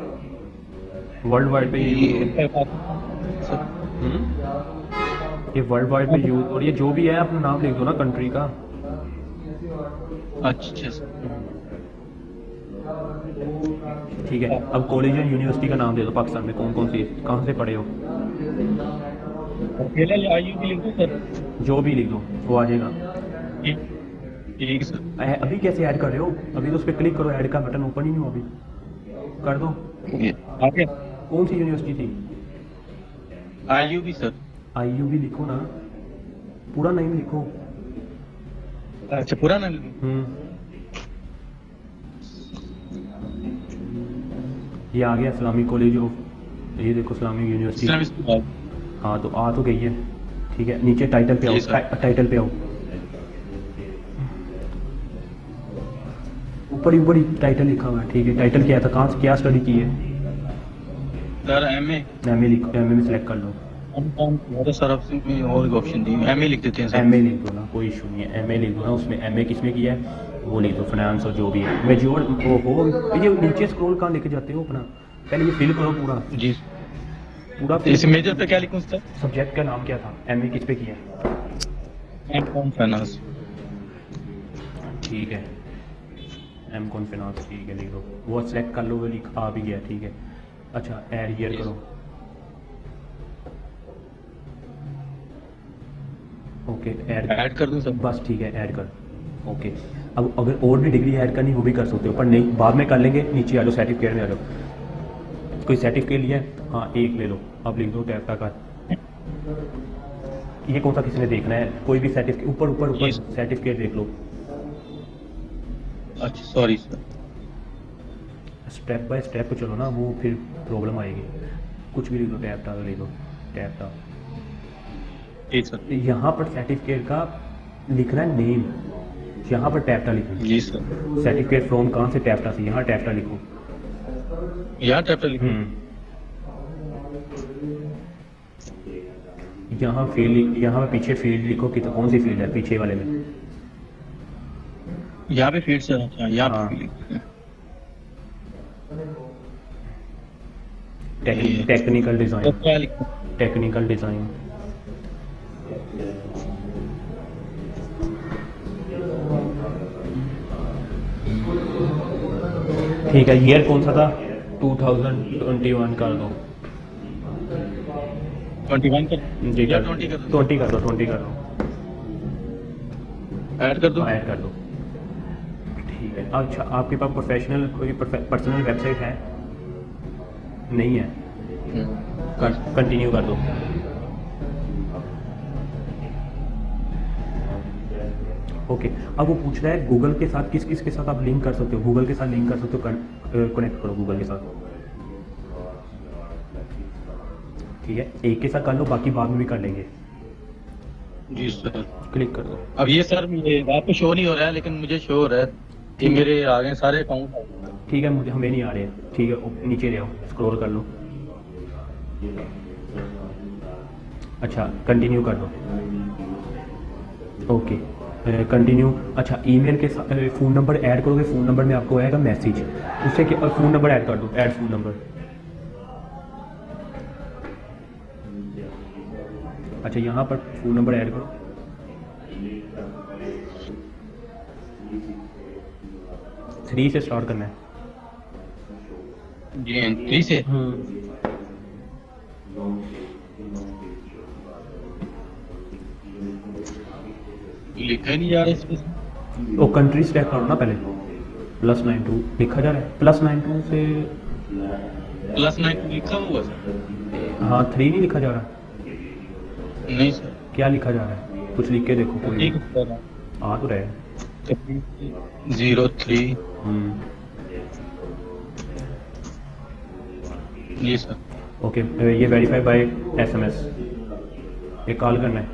वर्ल्ड वाइड पे ये वर्ल्ड वाइड पे यूज। और ये जो भी है अपना नाम लिख दो ना, कंट्री का। अच्छा सर, ठीक है। अब कॉलेज या यूनिवर्सिटी का नाम दे दो, पाकिस्तान में कौन कौन सी, कहाँ से पढ़े हो, अकेला आयु भी लिख दो सर। जो भी लिख दो वो आ जाएगा। ठीक सर। अभी कैसे ऐड कर रहे हो? अभी तो उस पर क्लिक करो, ऐड का बटन ओपन ही नहीं हुआ, अभी कर दो। आगे कौन सी यूनिवर्सिटी थी? आयु भी सर। IU भी लिखो ना, पूरा नेम लिखो। अच्छा, पूरा नाम ये आ गया इस्लामिक कॉलेज ऑफ, ये देखो इस्लामिक यूनिवर्सिटी। हाँ, तो आ तो गई है, ठीक है। नीचे टाइटल पे आओ, टाइटल पे आओ, ऊपर ऊपर ही टाइटल लिखा हुआ है, ठीक है। टाइटल क्या था, कहाँ से क्या स्टडी की है? Sir MA. एमए लिखो, एमए में सेलेक्ट कर लो। सर और ऑप्शन दी, एमए लिख देते हैं सर। एमए लिख दो ना, कोई इशू नहीं है, एमए लिख दो ना। उसमें एमए किसमें किया है वो लिख दो, फाइनेंस और जो भी है। मेजोर हो ये नीचे स्क्रॉल कहाँ लेके जाते हो अपना, पहले ये फिल करो पूरा जी। पूरा। इस मेजर पे क्या लिखूं सर? सब्जेक्ट का नाम क्या था, एमए किस पे किया है? M finance. ठीक है, एम कॉन फाइनेंस, ठीक है, लिख दो। वो सेलेक्ट कर लो, वो लिख आ भी गया, ठीक है। अच्छा, ऐड ईयर करो, ओके। ऐड कर दूं सर? बस ठीक है, ऐड कर, ओके। अब अगर और भी डिग्री ऐड करनी वो भी कर सकते हो, पर नहीं, बाद में कर लेंगे। नीचे आ जाओ, सर्टिफिकेट में आ जाओ, कोई सर्टिफिकेट लिया है? हाँ एक ले लो, अब लिख दो टैप का। ये कौन सा किसी ने देखना है? कोई भी सर्टिफिकेट ऊपर ऊपर ऊपर Yes. सर्टिफिकेट देख लो। अच्छा sorry sir. Step by step चलो ना, वो फिर प्रॉब्लम आएगी। कुछ भी लिख दो, टैप टाग लिख दो, टैप टाग। ठीक सर। यहाँ पर सर्टिफिकेट का लिखना है नेम, यहाँ पर टैप्टा लिखना है। जी सर। सर्टिफिकेट फ्रॉम कहाँ से? टैप्टा से, यहाँ टैप्टा लिखो। यहाँ टैप लिखो। यहाँ फील्ड, यहाँ पीछे फील्ड लिखो कि तो कौन सी फील्ड है पीछे वाले में? यहाँ पे फील्ड सर। अच्छा यहाँ हाँ। पे field। टेक्निकल तो डिज़ाइन, क्या लिखो? Technical design. ठीक है, ईयर कौन सा था? 2021 कर दो। 21 कर। जी या कर 20 कर दो। 20 कर दो, 20 कर दो, ऐड कर दो। ऐड कर दो। ठीक है। अच्छा, आपके पास प्रोफेशनल कोई पर्सनल वेबसाइट है? नहीं है? कंटिन्यू कर दो। ओके, अब वो पूछ रहा है गूगल के साथ किस किस के साथ आप लिंक कर सकते हो? गूगल के साथ लिंक कर सकते हो, कनेक्ट करो गूगल के साथ। ठीक है, एक के साथ कर लो, बाकी बाद में भी कर लेंगे। जी सर। क्लिक कर दो। अब ये सर ये आप पे शो नहीं हो रहा है, लेकिन मुझे शो हो रहा है कि ठीक है। मेरे आ गए सारे अकाउंट। ठीक है, मुझे हमें नहीं आ रहे हैं। ठीक है, नीचे ले आओ, स्क्रॉल कर लो। अच्छा, कंटिन्यू कर दो। Okay, continue. अच्छा, ईमेल के साथ फ़ोन नंबर ऐड करोगे, फ़ोन नंबर में आपको आएगा मैसेज, उससे क्या फ़ोन नंबर ऐड कर दो, ऐड फ़ोन नंबर। अच्छा, यहाँ पर फ़ोन नंबर ऐड करो। थ्री से स्टार्ट करना है। जी एंट्री से। लिखा ही नहीं जा रहा इसमें। वो कंट्री सेलेक्ट करो ना पहले। +92 लिखा जा रहा है, +92 से। +9 लिखा हुआ सर। हाँ, 3 नहीं लिखा जा रहा। नहीं सर। क्या लिखा जा रहा है? कुछ लिख के देखो कोई। ठीक सर। आ तो रहे। 03। जी सर। ओके, ये वेरीफाई बाय SMS। ये कॉल करना है।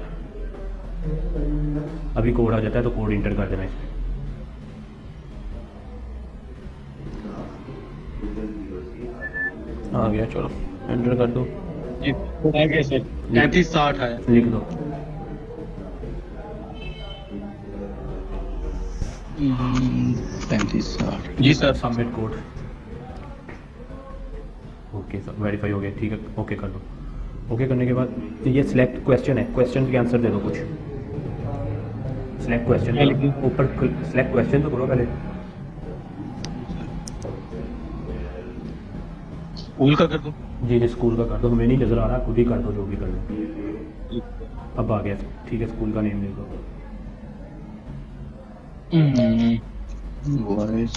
अभी कोड आ जाता है तो कोड इंटर कर देना इसमें। आ गया, चलो एंटर कर दो। जी आ गया सर। 3560 है। लिख दो। 3560। जी sir. Submit code. Okay sir, verify हो गया। ठीक है, ओके कर दो। ओके करने के बाद ये सिलेक्ट क्वेश्चन है, क्वेश्चन के आंसर दे दो कुछ। सिलेक्ट क्वेश्चन, ऊपर सिलेक्ट क्वेश्चन तो करो पहले। स्कूल का कर दो। जी जी, स्कूल का कर दो, हमें नहीं नज़र आ रहा, खुद ही कर दो जो भी करना। अब आ गया। ठीक है, स्कूल का नेम लिख दो। वॉइस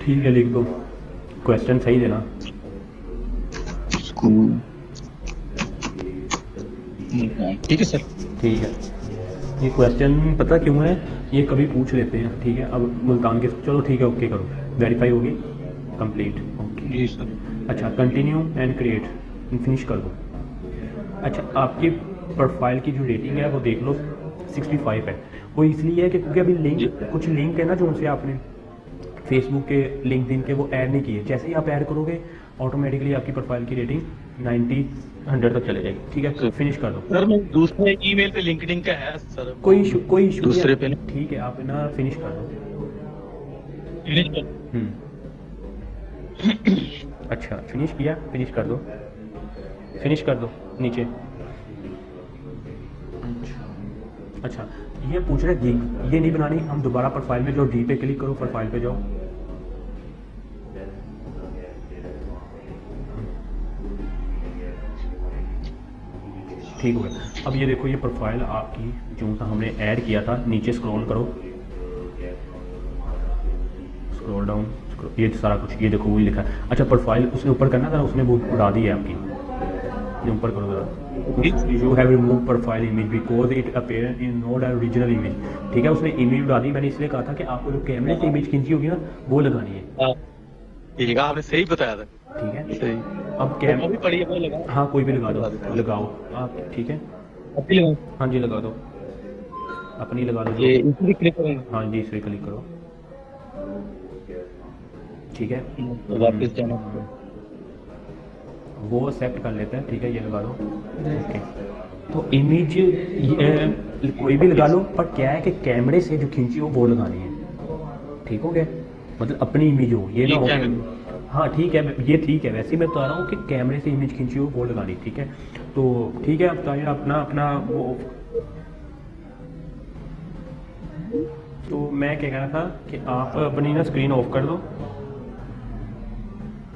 ठीक है, लिख दो। क्वेश्चन सही देना। स्कूल। ठीक है सर। ठीक है, ये क्वेश्चन पता क्यों है? ये कभी पूछ लेते हैं। ठीक है, अब मुल्तान के, चलो ठीक है, ओके करो। वेरीफाई होगी, कंप्लीट। ओके। जी सर। अच्छा, कंटिन्यू एंड क्रिएट, फिनिश कर दो। अच्छा, आपकी प्रोफाइल की जो रेटिंग है वो देख लो, 65 है। वो इसलिए है कि क्योंकि अभी लिंक, कुछ लिंक है ना जो उनसे आपने फेसबुक के, लिंक्डइन के, वो ऐड नहीं किए। जैसे ही आप ऐड करोगे ऑटोमेटिकली आपकी प्रोफाइल की रेटिंग 90 100 तक चले जाएगी। ठीक है, फिनिश कर दो। सर मैं दूसरे ईमेल पे लिंक्डइन का है सर। कोई इशू दूसरे पे नहीं। ठीक है, आप ना फिनिश कर दो। फिनिश कर। अच्छा, फिनिश किया, फिनिश कर दो, फिनिश कर दो नीचे। अच्छा, ये पूछ रहे गिग, ये नहीं बनानी। हम दोबारा प्रोफाइल में जाओ, डी पे क्लिक करो, प्रोफाइल पे जाओ। ठीक हो गया। अब ये देखो, ये प्रोफाइल आपकी जो सा हमने ऐड किया था, नीचे स्क्रॉल करो, स्क्रॉल डाउन, ये सारा कुछ, ये देखो वही लिखा है। अच्छा, प्रोफाइल उसने ऊपर करना था, उसने वो उड़ा दी है आपकी, ये ऊपर करो जरा। You have remove profile image because it appear in not original image. ठीक है, उसने इमेज उड़ा दी। मैंने इसलिए कहा था कि आपको जो कैमरे से इमेज खींची होगी ना, वो लगानी है। हाँ, ठीक है, आपने सही बताया था। ठीक है, सही। अब कैमरा भी पड़ी है, कोई लगा। हाँ, कोई भी लगा दो, लगाओ आप। ठीक है, अभी लगाओ। हाँ जी, लगा दो, अपनी लगा दो। ये इसी क्लिक करेंगे। हाँ जी, इस पर क्लिक करो। ठीक है, तो वापस जाना होगा। वो एक्सेप्ट कर लेते हैं। ठीक है, ये लगा दो। ओके, तो इमेज कोई भी लगा लो, पर क्या है कि कैमरे से जो खींची हो वो लगानी है। ठीक हो गया, मतलब अपनी इमेज हो, ये ना हो कि हाँ ठीक है, ये ठीक है। वैसे ही मैं बता रहा हूँ कि कैमरे से इमेज खींची हो वो लगानी। ठीक है, तो ठीक है, अब बताइए अपना अपना वो। तो मैं क्या कह रहा था कि आप अपनी ना स्क्रीन ऑफ कर दो।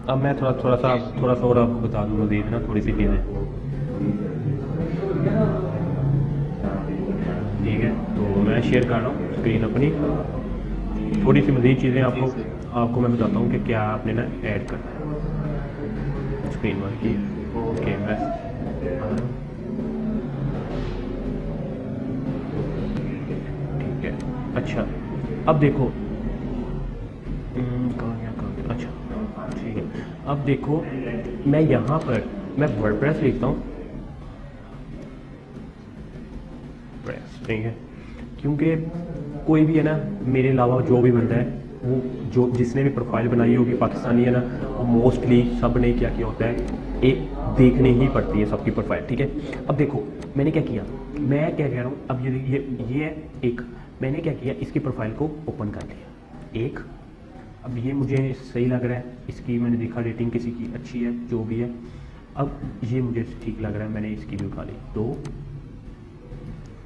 अब मैं थोड़ा सा और आपको बता दूँ मज़ीद ना थोड़ी सी चीज़ें। ठीक है, तो मैं शेयर कर रहा हूँ स्क्रीन अपनी, थोड़ी सी मज़ीद चीज़ें आपको मैं बताता हूँ कि क्या आपने ना ऐड करना है स्क्रीन वन की। ओके, मैं ठीक है। अच्छा, अब देखो कहाँ गया। अच्छा ठीक है, अब देखो मैं यहाँ पर मैं वर्डप्रेस लिखता हूँ, ठीक है, क्योंकि कोई भी है ना, मेरे अलावा जो भी बंदा है, वो जो जिसने भी प्रोफाइल बनाई होगी पाकिस्तानी है ना, वो मोस्टली सब ने क्या किया होता है, एक देखने ही पड़ती है सबकी प्रोफाइल। ठीक है, अब देखो मैंने क्या किया, मैं क्या कह रहा हूँ, अब ये एक मैंने क्या किया, इसकी प्रोफाइल को ओपन कर लिया एक। अब ये मुझे सही लग रहा है, इसकी मैंने देखा रेटिंग किसी की अच्छी है, जो भी है। अब ये मुझे ठीक लग रहा है, मैंने इसकी भी उठा ली 2।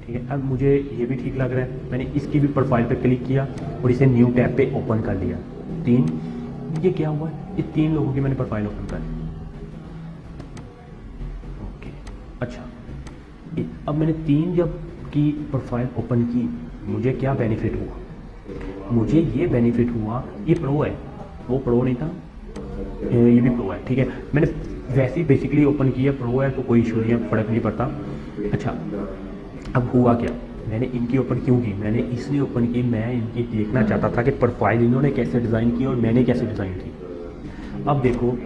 ठीक है, अब मुझे ये भी ठीक लग रहा है, मैंने इसकी भी प्रोफाइल पे क्लिक किया और इसे न्यू टैब पे ओपन कर लिया 3। ये क्या हुआ, ये 3 लोगों की मैंने प्रोफाइल ओपन कर ली। ओके, अच्छा, अब मैंने 3 जब की प्रोफाइल ओपन की, मुझे क्या बेनिफिट हुआ, मुझे ये बेनिफिट हुआ, ये प्रो है, वो प्रो नहीं था, ये भी प्रो है। ठीक है, मैंने वैसे ही बेसिकली ओपन किया, प्रो है तो कोई इशू नहीं है, फ़र्क नहीं पड़ता। अच्छा, अब हुआ क्या, मैंने इनकी ओपन क्यों की, मैंने इसलिए ओपन की, मैं इनकी देखना चाहता था कि प्रोफाइल इन्होंने कैसे डिज़ाइन की और मैंने कैसे डिज़ाइन की। अब देखो,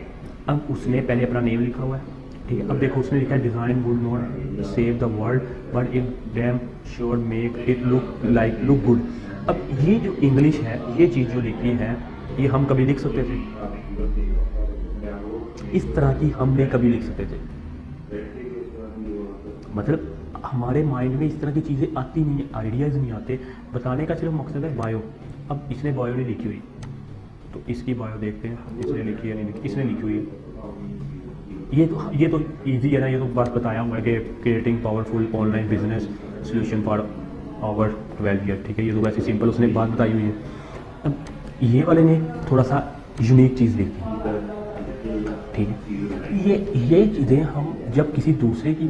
अब उसने पहले अपना नेम लिखा हुआ है। ठीक है, अब देखो उसने लिखा है design would not save the world but it damn sure make it look good. अब ये जो इंग्लिश है, ये चीज़ जो लिखी है, ये हम कभी लिख सकते थे, इस तरह की हम नहीं कभी लिख सकते थे, मतलब हमारे माइंड में इस तरह की चीज़ें आती नहीं, आइडियाज़ नहीं आते। बताने का सिर्फ मकसद है बायो। अब इसने बायो नहीं लिखी हुई, तो इसकी बायो देखते हैं, इसने लिखी है नहीं लिखी, इसने लिखी हुई है। ये तो इजी है ना, ये तो बस बताया हुआ है कि creating powerful online business solution for our 12 year. ठीक है, ये तो वैसे सिंपल उसने बात बताई हुई है। अब ये वाले ने थोड़ा सा यूनिक चीज़ लिखी। ठीक है, ये चीज़ें हम जब किसी दूसरे की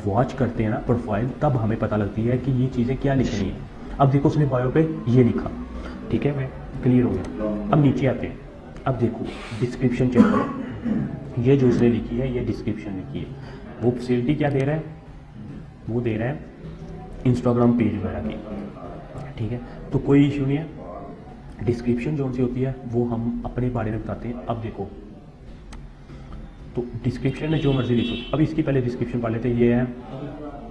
वॉच करते हैं ना प्रोफाइल, तब हमें पता लगती है कि ये चीज़ें क्या लिख रही हैं। अब देखो उसने बायो पे ये लिखा, ठीक है, मैं क्लियर हो गया। अब नीचे आते हैं, अब देखो डिस्क्रिप्शन चेक करो, ये जो उसने लिखी है ये डिस्क्रिप्शन लिखी है। वो फैसिलिटी क्या दे रहा है, वो दे रहा है इंस्टाग्राम पेज वगैरह की। ठीक है, तो कोई इशू नहीं है। डिस्क्रिप्शन जो सी होती है वो हम अपने बारे में बताते हैं। अब देखो, तो डिस्क्रिप्शन में जो मर्जी लिखो। अब इसकी पहले डिस्क्रिप्शन पढ़ लेते हैं, ये है,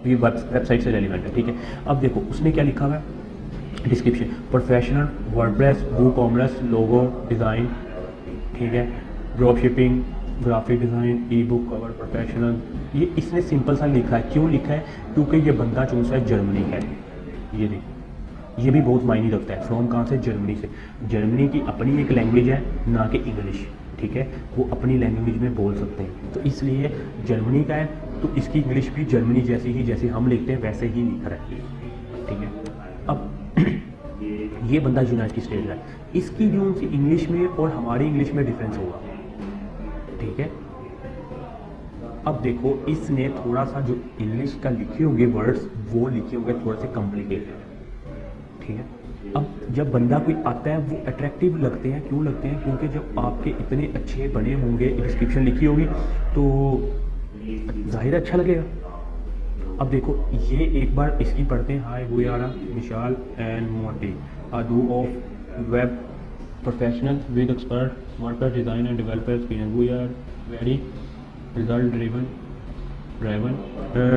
ये वेबसाइट से रेलिवेंट है। ठीक है, अब देखो उसने क्या लिखा हुआ है description, professional WordPress WooCommerce logo design. ठीक है, ड्रॉप शिपिंग, ग्राफिक डिज़ाइन, ई बुक कवर, प्रोफेशनल। ये इसने सिंपल सा लिखा है, क्यों लिखा है, क्योंकि ये बंदा चूंसा है जर्मनी का है। ये देखो, ये भी बहुत मायने रखता है। फ्रॉम कहाँ से, जर्मनी से। जर्मनी की अपनी एक लैंग्वेज है, ना कि इंग्लिश। ठीक है, वो अपनी लैंग्वेज में बोल सकते हैं, तो इसलिए जर्मनी का है, तो इसकी इंग्लिश भी जर्मनी जैसी ही, जैसे हम लिखते हैं वैसे ही लिख रहा है। ठीक है, अब ये बंदा यूनाइटेड स्टेट का है, इसकी जो उनकी इंग्लिश में और हमारी इंग्लिश में डिफरेंस होगा। ठीक है, अब देखो इसने थोड़ा सा जो इंग्लिश का लिखे होंगे वर्ड्स वो लिखे होंगे थोड़े से कॉम्प्लिकेटेड, ठीक है। अब जब बंदा कोई आता है वो अट्रैक्टिव लगते हैं, क्यों लगते हैं? क्योंकि जब आपके इतने अच्छे बने होंगे, डिस्क्रिप्शन लिखी होगी तो जाहिर अच्छा लगेगा। अब देखो ये एक बार इसकी पढ़ते हैं। Hi we are Vishal and Monty a duo of web professional with expert WordPress design and developer experience. We are very result driven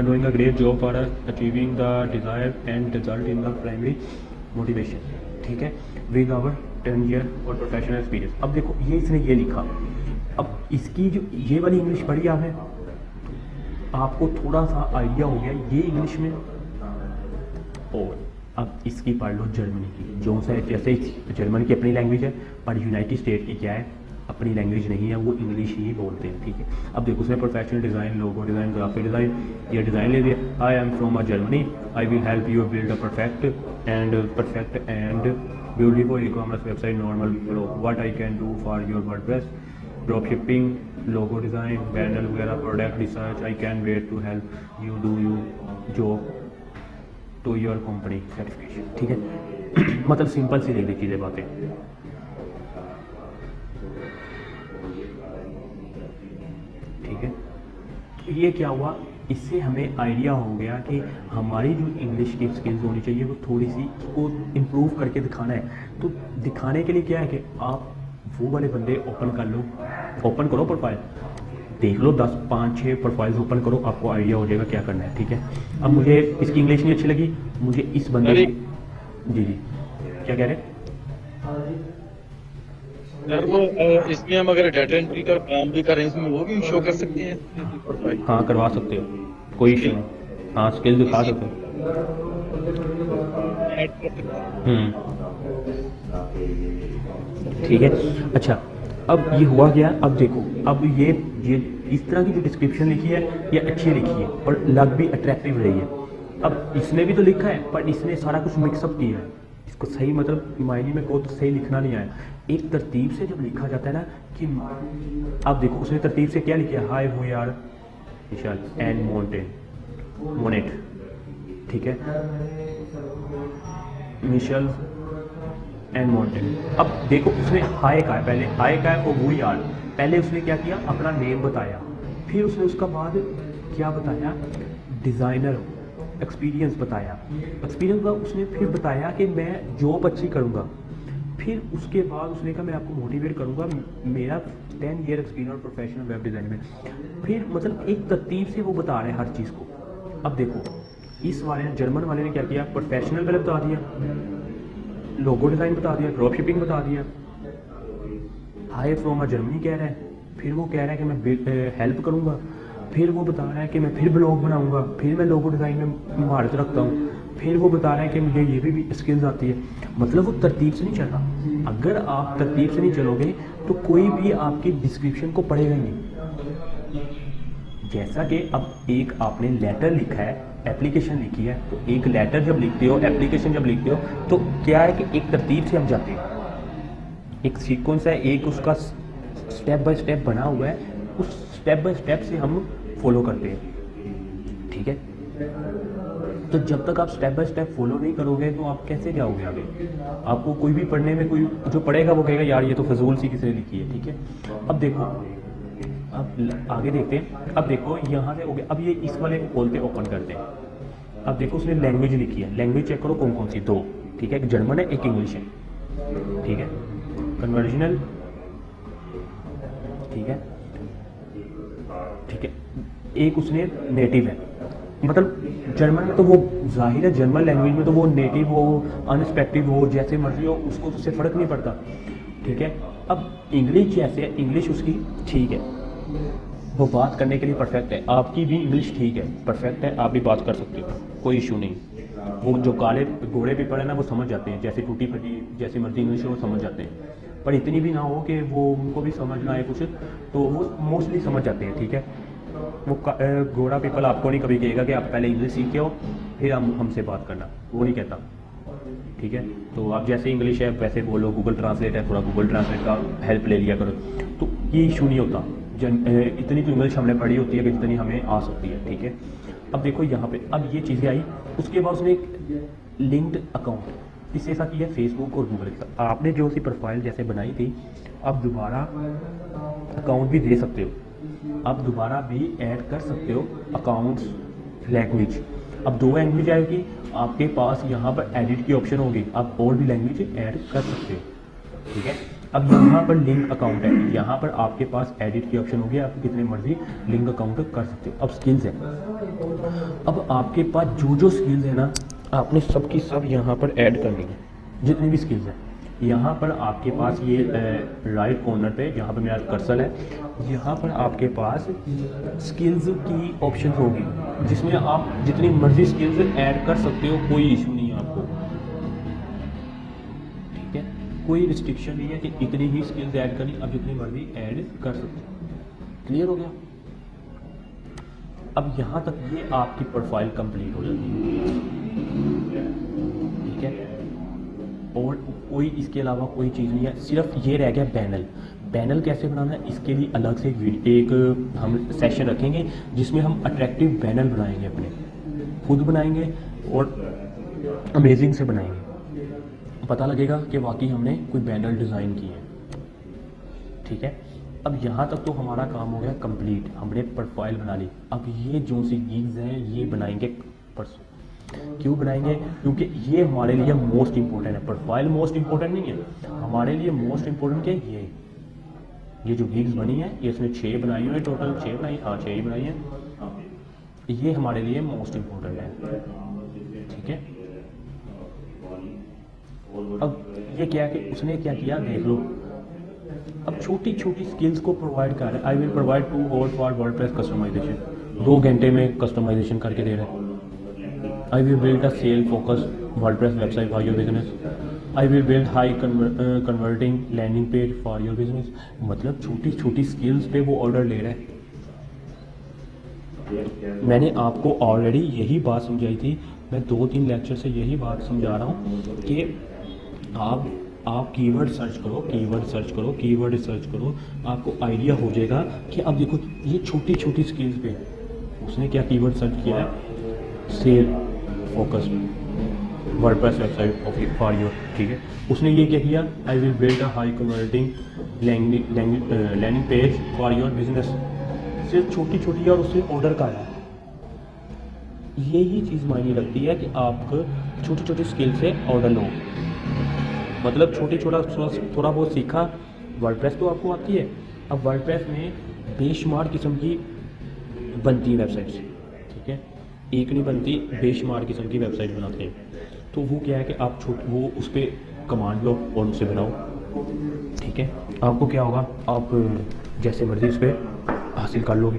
doing a great job for us achieving the desired end result in the primary motivation, ठीक है, with our 10 year और professional experience। अब देखो ये इसने ये लिखा। अब इसकी जो ये वाली इंग्लिश पढ़ी आपने, आपको थोड़ा सा आइडिया हो गया ये इंग्लिश में। और अब इसकी पढ़ लो जर्मनी की, जो सा जैसे जर्मनी की अपनी लैंग्वेज है, पर यूनाइटेड स्टेट की क्या है, अपनी लैंग्वेज नहीं है, वो इंग्लिश ही बोलते हैं, ठीक है। अब देखो उसमें professional design, logo design, graphic design, ये डिज़ाइन ले दिया। I am from Germany, I will help you build a perfect and beautiful e commerce website normal flow, what I can do for your WordPress, drop shipping, logo design, banner वगैरह, product research, I can wait to help you do you job to your company certification, ठीक है। मतलब simple सी देख दी चीज़ें बातें, ठीक है। तो ये क्या हुआ, इससे हमें आइडिया हो गया कि हमारी जो इंग्लिश की स्किल्स होनी चाहिए वो थोड़ी सी उसको इम्प्रूव करके दिखाना है। तो दिखाने के लिए क्या है कि आप वो वाले बंदे ओपन कर लो, ओपन करो प्रोफाइल, देख लो 10 5 6 प्रोफाइल्स ओपन करो, आपको आइडिया हो जाएगा क्या करना है, ठीक है। अब मुझे इसकी इंग्लिश नहीं अच्छी लगी, मुझे इस बंदे की, जी जी क्या कह रहे हैं? सर वो इसमें हम अगर डाटा एंट्री का काम भी करें इसमें वो भी शो कर सकते हैं प्रोफाइल? हाँ करवा सकते हो, कोई इशू नहीं। हाँ स्किल दिखा सकते हो। ठीक है। अच्छा अब ये हुआ गया। अब देखो अब ये इस तरह की जो डिस्क्रिप्शन लिखी है ये अच्छी लिखी है और लग भी अट्रैक्टिव रही है। अब इसने भी तो लिखा है पर इसने सारा कुछ मिक्सअप किया है, इसको सही मतलब मायने में को तो सही लिखना नहीं आया। एक तरतीब से जब लिखा जाता है ना कि अब देखो उसने तरतीब से क्या लिखा है, hi we are Vishal and Monet, ठीक है, मिशेल एंड मोनेट। अब देखो उसने हाय का है, पहले हाय का है और वी आर, पहले उसने क्या किया अपना नेम बताया, फिर उसने उसका बाद क्या बताया, डिज़ाइनर एक्सपीरियंस बताया, एक्सपीरियंस का उसने फिर बताया कि मैं जॉब अच्छी करूँगा, फिर उसके बाद उसने कहा मैं आपको मोटिवेट करूँगा, मेरा 10 year experience professional web design में। फिर मतलब एक तरतीब से वो बता रहे हैं हर चीज़ को। अब देखो इस वाले ने जर्मन वाले ने क्या किया, प्रोफेशनल वेब बता दिया, लोगो डिज़ाइन बता दिया, ड्रॉप शिपिंग बता दिया, हाई फ्रॉम जर्मनी कह रहा है, फिर वो कह रहा है कि मैं हेल्प करूँगा, फिर वो बता रहा है कि मैं फिर ब्लॉग बनाऊंगा, फिर मैं लोगो डिज़ाइन में महारत रखता हूँ, फिर वो बता रहा है कि मुझे ये भी स्किल्स आती है। मतलब वो तरतीब से नहीं चल रहा। अगर आप तरतीब से नहीं चलोगे तो कोई भी आपकी डिस्क्रिप्शन को पढ़ेगा ही नहीं। जैसा कि अब एक आपने लेटर लिखा है, एप्लीकेशन लिखी है, तो एक लेटर जब लिखते हो, एप्लीकेशन जब लिखते हो तो क्या है कि एक तरतीब से हम जाते हैं, एक सीक्वेंस है, एक उसका स्टेप बाय स्टेप बना हुआ है, उस स्टेप बाय स्टेप से हम फॉलो करते हैं, ठीक है। तो जब तक आप स्टेप बाय स्टेप फॉलो नहीं करोगे तो आप कैसे जाओगे आगे। आपको कोई भी पढ़ने में कोई जो पढ़ेगा वो कहेगा यार ये तो फजूल सी किसी ने लिखी है, ठीक है। अब देखो अब आगे देखते हैं। अब देखो यहाँ से हो गया। अब ये इस वाले को खोलते ओपन करते हैं। अब देखो उसने लैंग्वेज लिखी है, लैंग्वेज चेक करो कौन कौन सी, 2, ठीक है, एक जर्मन है एक इंग्लिश है, ठीक है, कन्वर्जनल, ठीक है, ठीक है, एक उसने नेटिव है, मतलब जर्मन में तो वो जाहिर है जर्मन लैंग्वेज में तो वो नेटिव हो अनएक्सपेक्टेड हो जैसे मर्जी हो उसको उससे फ़र्क नहीं पड़ता, ठीक है। अब इंग्लिश जैसे है, इंग्लिश उसकी ठीक है, वो बात करने के लिए परफेक्ट है, आपकी भी इंग्लिश ठीक है, परफेक्ट है, आप भी बात कर सकते हो, कोई इशू नहीं। वो जो काले घोड़े भी पड़े ना वो समझ जाते हैं, जैसे टूटी फटी जैसी मर्जी इंग्लिश है वो समझ जाते हैं, पर इतनी भी ना हो कि वो उनको भी समझ ना आए कुछ, तो वो मोस्टली समझ जाते हैं, ठीक है। वो घोड़ा पीपल आपको नहीं कभी कहेगा कि आप पहले इंग्लिश सीखे हो फिर हमसे बात करना, वो नहीं कहता, ठीक है। तो आप जैसे इंग्लिश है वैसे बोलो, गूगल ट्रांसलेट है, थोड़ा गूगल ट्रांसलेट का हेल्प ले लिया करो, तो ये इशू नहीं होता। इतनी तो इंग्लिश हमने पढ़ी होती है कि जितनी हमें आ सकती है, ठीक है। अब देखो यहाँ पे अब ये चीज़ें आई, उसके बाद उसने एक लिंक्ड अकाउंट किसके साथ किया, फेसबुक और गूगल के साथ। आपने जो सी प्रोफाइल जैसे बनाई थी, आप दोबारा अकाउंट भी दे सकते हो, आप दोबारा भी ऐड कर सकते हो अकाउंट्स लैंग्वेज। अब 2 लैंग्वेज आएगी आपके पास, यहाँ पर एडिट की ऑप्शन होगी, आप और भी लैंग्वेज ऐड कर सकते हो, ठीक है। अब यहाँ पर लिंक अकाउंट है, यहाँ पर आपके पास एडिट की ऑप्शन होगी, आप कितने मर्जी लिंक अकाउंट कर सकते हो। अब स्किल्स है, अब आपके पास जो जो स्किल्स है ना, आपने सब की सब यहाँ पर ऐड करनी है, जितनी भी स्किल्स हैं। यहाँ पर आपके पास ये राइट कॉर्नर पे जहाँ पर मेरा कर्सर है, यहाँ पर आपके पास स्किल्स की ऑप्शन होगी, जिसमें आप जितनी मर्जी स्किल्स ऐड कर सकते हो, कोई इशू नहीं है आपको, ठीक है। कोई रिस्ट्रिक्शन नहीं है कि इतनी ही स्किल्स ऐड करनी, आप जितनी मर्जी ऐड कर सकते हो। क्लियर हो गया। अब यहाँ तक ये आपकी प्रोफाइल कंप्लीट हो जाती है, ठीक है। और कोई इसके अलावा कोई चीज़ नहीं है, सिर्फ ये रह गया बैनर। बैनर कैसे बनाना है, इसके लिए अलग से एक हम सेशन रखेंगे जिसमें हम अट्रैक्टिव बैनर बनाएंगे, अपने खुद बनाएंगे और अमेजिंग से बनाएंगे, पता लगेगा कि वाकई हमने कोई बैनर डिज़ाइन की है, ठीक है। अब यहाँ तक तो हमारा काम हो गया कंप्लीट, हमने प्रोफाइल बना ली। अब ये जो सी गिग्स हैं ये बनाएंगे परसों। क्यों बनाएंगे, क्योंकि ये हमारे लिए मोस्ट इंपॉर्टेंट है। प्रोफाइल मोस्ट इंपॉर्टेंट नहीं है हमारे लिए, मोस्ट इंपॉर्टेंट क्या है, ये जो गिग्स बनी है, ये इसमें 6 बनाई हुई है, टोटल 6 बनाई, हाँ 6 ही बनाई है, ये हमारे लिए मोस्ट इंपॉर्टेंट है, ठीक है। अब ये क्या कि उसने क्या किया देख लो, अब छोटी छोटी स्किल्स को प्रोवाइड कर रहा है। I will provide 2 hours for WordPress customisation, 2 घंटे में कस्टमाइजेशन करके दे रहे हैं। I will build a sale focused WordPress website for your business. I will build high converting landing page for your business. मतलब छोटी छोटी स्किल्स पे वो ऑर्डर ले रहा है। मैंने आपको ऑलरेडी यही बात समझाई थी, मैं 2-3 लेक्चर से यही बात समझा रहा हूँ कि आप कीवर्ड सर्च करो, कीवर्ड सर्च करो, आपको आइडिया हो जाएगा कि अब देखो ये छोटी छोटी स्किल्स पे उसने क्या कीवर्ड सर्च किया है, sell focus WordPress website for your, ठीक है। उसने ये क्या किया, I will build a high converting landing page for your business. सिर्फ छोटी छोटी और उससे ऑर्डर का है। यही चीज़ मायने रखती है कि आप छोटी छोटी स्किल से ऑर्डर लो, मतलब थोड़ा बहुत सीखा। वर्डप्रेस तो आपको आती है, अब वर्डप्रेस में बेशुमार किस्म की बनती है वेबसाइट्स, ठीक है, एक नहीं बनती, बेशुमार किस्म की वेबसाइट बनाते हैं। तो वो क्या है कि आप वो उस पर कमांड लो और उनसे बनाओ, ठीक है। आपको क्या होगा, आप जैसे मर्जी उस पर हासिल कर लोगे,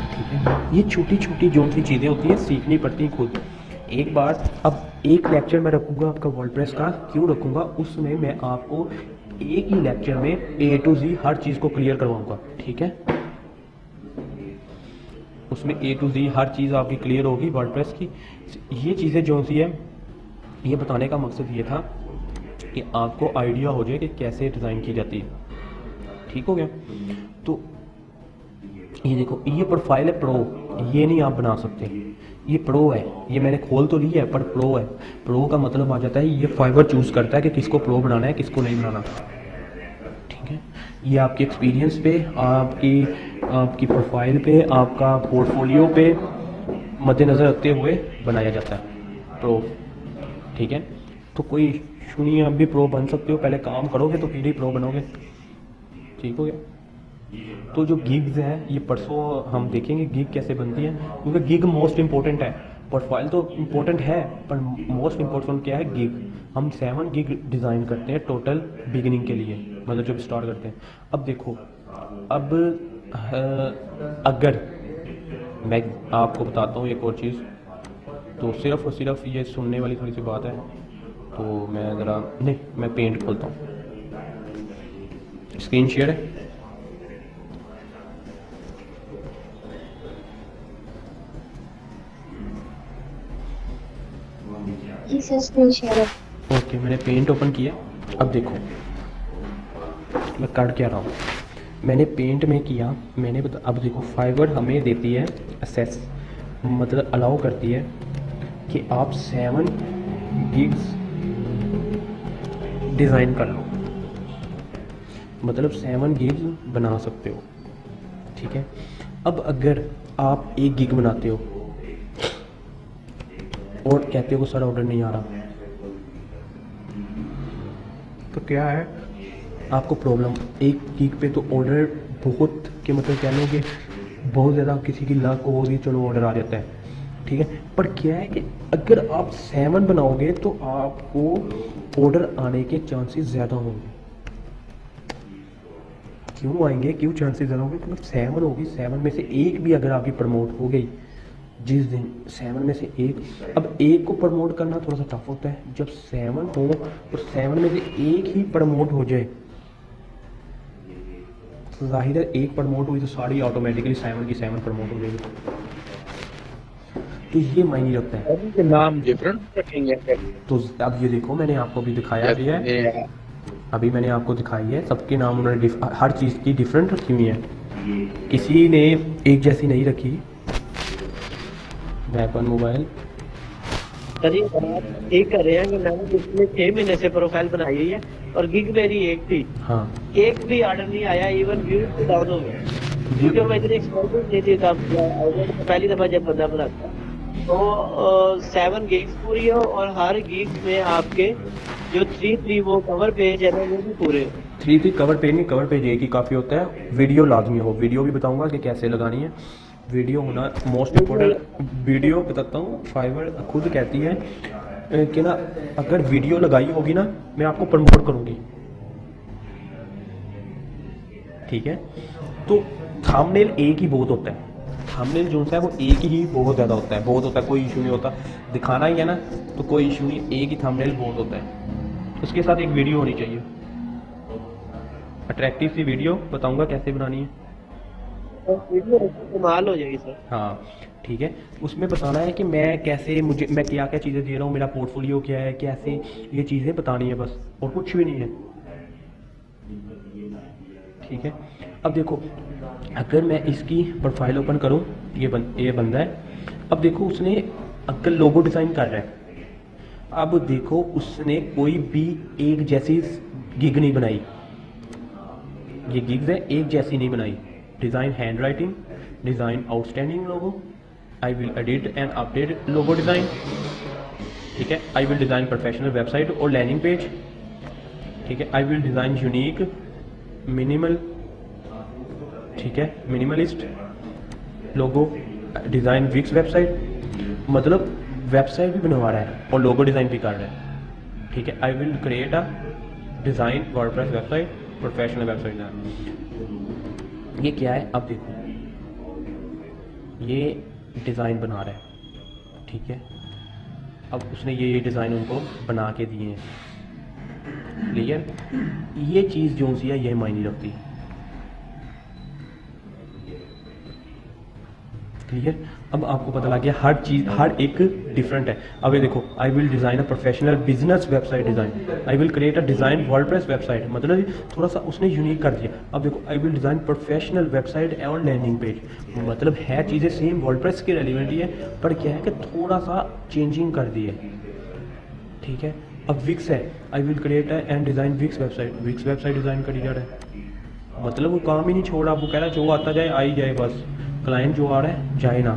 ठीक है। ये छोटी छोटी जो सी चीज़ें होती हैं सीखनी पड़ती हैं खुद। एक बार अब एक लेक्चर मैं रखूँगा आपका वर्डप्रेस का, क्यों रखूँगा, उसमें मैं आपको एक ही लेक्चर में A to Z हर चीज़ को क्लियर करवाऊँगा, ठीक है। उसमें A to Z हर चीज़ आपकी क्लियर होगी वर्डप्रेस की। ये चीज़ें जो सी है, ये बताने का मकसद ये था कि आपको आइडिया हो जाए कि कैसे डिज़ाइन की जाती है, ठीक हो गया। तो ये देखो, ये प्रोफाइल है प्रो, ये नहीं आप बना सकते, ये प्रो है, ये मैंने खोल तो लिया है पर प्रो है। प्रो का मतलब आ जाता है ये फाइवर चूज़ करता है कि किसको प्रो बनाना है, किसको नहीं बनाना, ठीक है। ये आपके एक्सपीरियंस पे, आपकी प्रोफाइल पे, आपका पोर्टफोलियो पे मद्देनज़र रखते हुए बनाया जाता है प्रो, ठीक है। तो कोई इशू नहीं है, आप भी प्रो बन सकते हो, पहले काम करोगे तो फिर ही प्रो बनोगे, ठीक हो गया। तो जो गिग्स हैं ये परसों हम देखेंगे गिग कैसे बनती है, क्योंकि गिग मोस्ट इंपॉर्टेंट है। प्रोफाइल तो इम्पोर्टेंट है पर मोस्ट इम्पोर्टेंट क्या है, गिग। हम 7 गिग डिज़ाइन करते हैं टोटल बिगिनिंग के लिए, मतलब जब स्टार्ट करते हैं। अब देखो, अब अगर मैं आपको बताता हूँ एक और चीज़, तो सिर्फ और सिर्फ ये सुनने वाली थोड़ी सी बात है, तो मैं ज़रा नहीं, मैं पेंट खोलता हूँ, स्क्रीन शेयर है। ओके, मैंने पेंट ओपन किया। अब देखो मैं कर क्या रहा हूँ, मैंने पेंट में किया, मैंने अब देखो फाइवर हमें देती है असेस, मतलब अलाउ करती है कि आप 7 गिग्स डिज़ाइन कर लो, मतलब 7 गिग्स बना सकते हो, ठीक है। अब अगर आप 1 गिग बनाते हो और कहते हो सर ऑर्डर नहीं आ रहा, तो क्या है आपको प्रॉब्लम। 1 गिग पे तो ऑर्डर बहुत के मतलब कह लो कि बहुत ज़्यादा किसी की लक होगी, चलो ऑर्डर आ जाता है, ठीक है। पर क्या है कि अगर आप 7 बनाओगे तो आपको ऑर्डर आने के चांसेस ज़्यादा होंगे। क्यों आएंगे, क्यों चांसेस ज़्यादा होंगे, मतलब 7 होगी, 7 में से 1 भी अगर आपकी प्रमोट हो गई जिस दिन, 7 में से 1, अब 1 को प्रमोट करना थोड़ा सा टफ होता है। जब 7 हो और 7 में से 1 ही प्रमोट हो जाए, तो जाहिर है 1 प्रमोट हुई तो सारी ऑटोमेटिकली 7 की 7 प्रमोट हो जाएगी, तो ये मायने रखता है। नाम डिफरेंट रखेंगे। तो अब ये देखो मैंने आपको भी दिखाया भी है, अभी मैंने आपको दिखाई है, सबके नाम उन्होंने हर चीज़ की डिफरेंट रखी हुई है, किसी ने एक जैसी नहीं रखी। वेपन मोबाइल सर ये बात ठीक कर रहे हैं कि मैंने पिछले 6 महीने से प्रोफाइल बनाई हुई है और गिग मेरी 1 थी, हाँ, 1 भी ऑर्डर नहीं आया, इवन व्यू डाउन हो गया, क्योंकि मैं इतनी एक्सपेंसिव नहीं थी तब, पहली दफा जब बंदा बनाता तो 7 गिग्स पूरी हो और हर गिग में आपके जो 3 वो कवर पेज है ना वो भी पूरे। 3 कवर पेज नहीं, कवर पेज एक ही काफ़ी होता है। वीडियो लाजमी हो, वीडियो भी बताऊंगा कि कैसे लगानी है, वीडियो होना मोस्ट इम्पोर्टेंट। वीडियो बताता हूँ, फाइवर खुद कहती है कि ना अगर वीडियो लगाई होगी ना मैं आपको प्रमोट करूँगी, ठीक है। तो थंबनेल एक ही बहुत होता है, थंबनेल जो है वो एक ही बहुत ज़्यादा होता है, बहुत होता है, कोई इशू नहीं होता, दिखाना ही है ना तो कोई इशू नहीं, एक ही थंबनेल बहुत होता है। उसके साथ एक वीडियो होनी चाहिए, अट्रैक्टिव सी वीडियो, बताऊंगा कैसे बनानी है। कमाल हो जाएगी सर। हाँ ठीक है, उसमें बताना है कि मैं कैसे, मुझे मैं क्या क्या चीज़ें दे रहा हूँ, मेरा पोर्टफोलियो क्या है, कैसे ये चीज़ें बतानी है बस, और कुछ भी नहीं है, ठीक है। अब देखो अगर मैं इसकी प्रोफाइल ओपन करूँ, ये बंदा है, अब देखो उसने अगर लोगो डिज़ाइन कर रहा है, अब देखो उसने कोई भी एक जैसी गिग नहीं बनाई, ये गिग्स है एक जैसी नहीं बनाई। Design hand writing, design outstanding logo, I will edit and update logo design, ठीक है। I will design professional website और लैंडिंग पेज, ठीक है। I will design unique minimal, ठीक है, मिनिमलिस्ट लोगो, डिज़ाइन विक्स वेबसाइट, मतलब वेबसाइट भी बनवा रहा है और लोगो डिज़ाइन भी कर रहा है, ठीक है। I will create a design WordPress website, professional website. ये क्या है, अब देखो ये डिज़ाइन बना रहा है, ठीक है। अब उसने ये डिज़ाइन उनको बना के दिए हैं, क्लियर। ये चीज़ जो सी है ये मायने रखती है, क्लियर। अब आपको पता लग गया हर चीज़, हर एक डिफरेंट है। अब ये देखो, I will design a professional business website design, I will create a design WordPress website, मतलब थोड़ा सा उसने यूनिक कर दिया। अब देखो I will design professional website और लैंडिंग पेज, मतलब है चीज़ें सेम वर्डप्रेस के रेलिवेंट ही है, पर क्या है कि थोड़ा सा चेंजिंग कर दी है, ठीक है। अब विक्स है, I will create and design Wix website design करी जा रहा है, मतलब वो काम ही नहीं छोड़ रहा, वो कह रहा है जो आता जाए आ ही जाए बस, क्लाइंट जो आ रहा है जाए ना।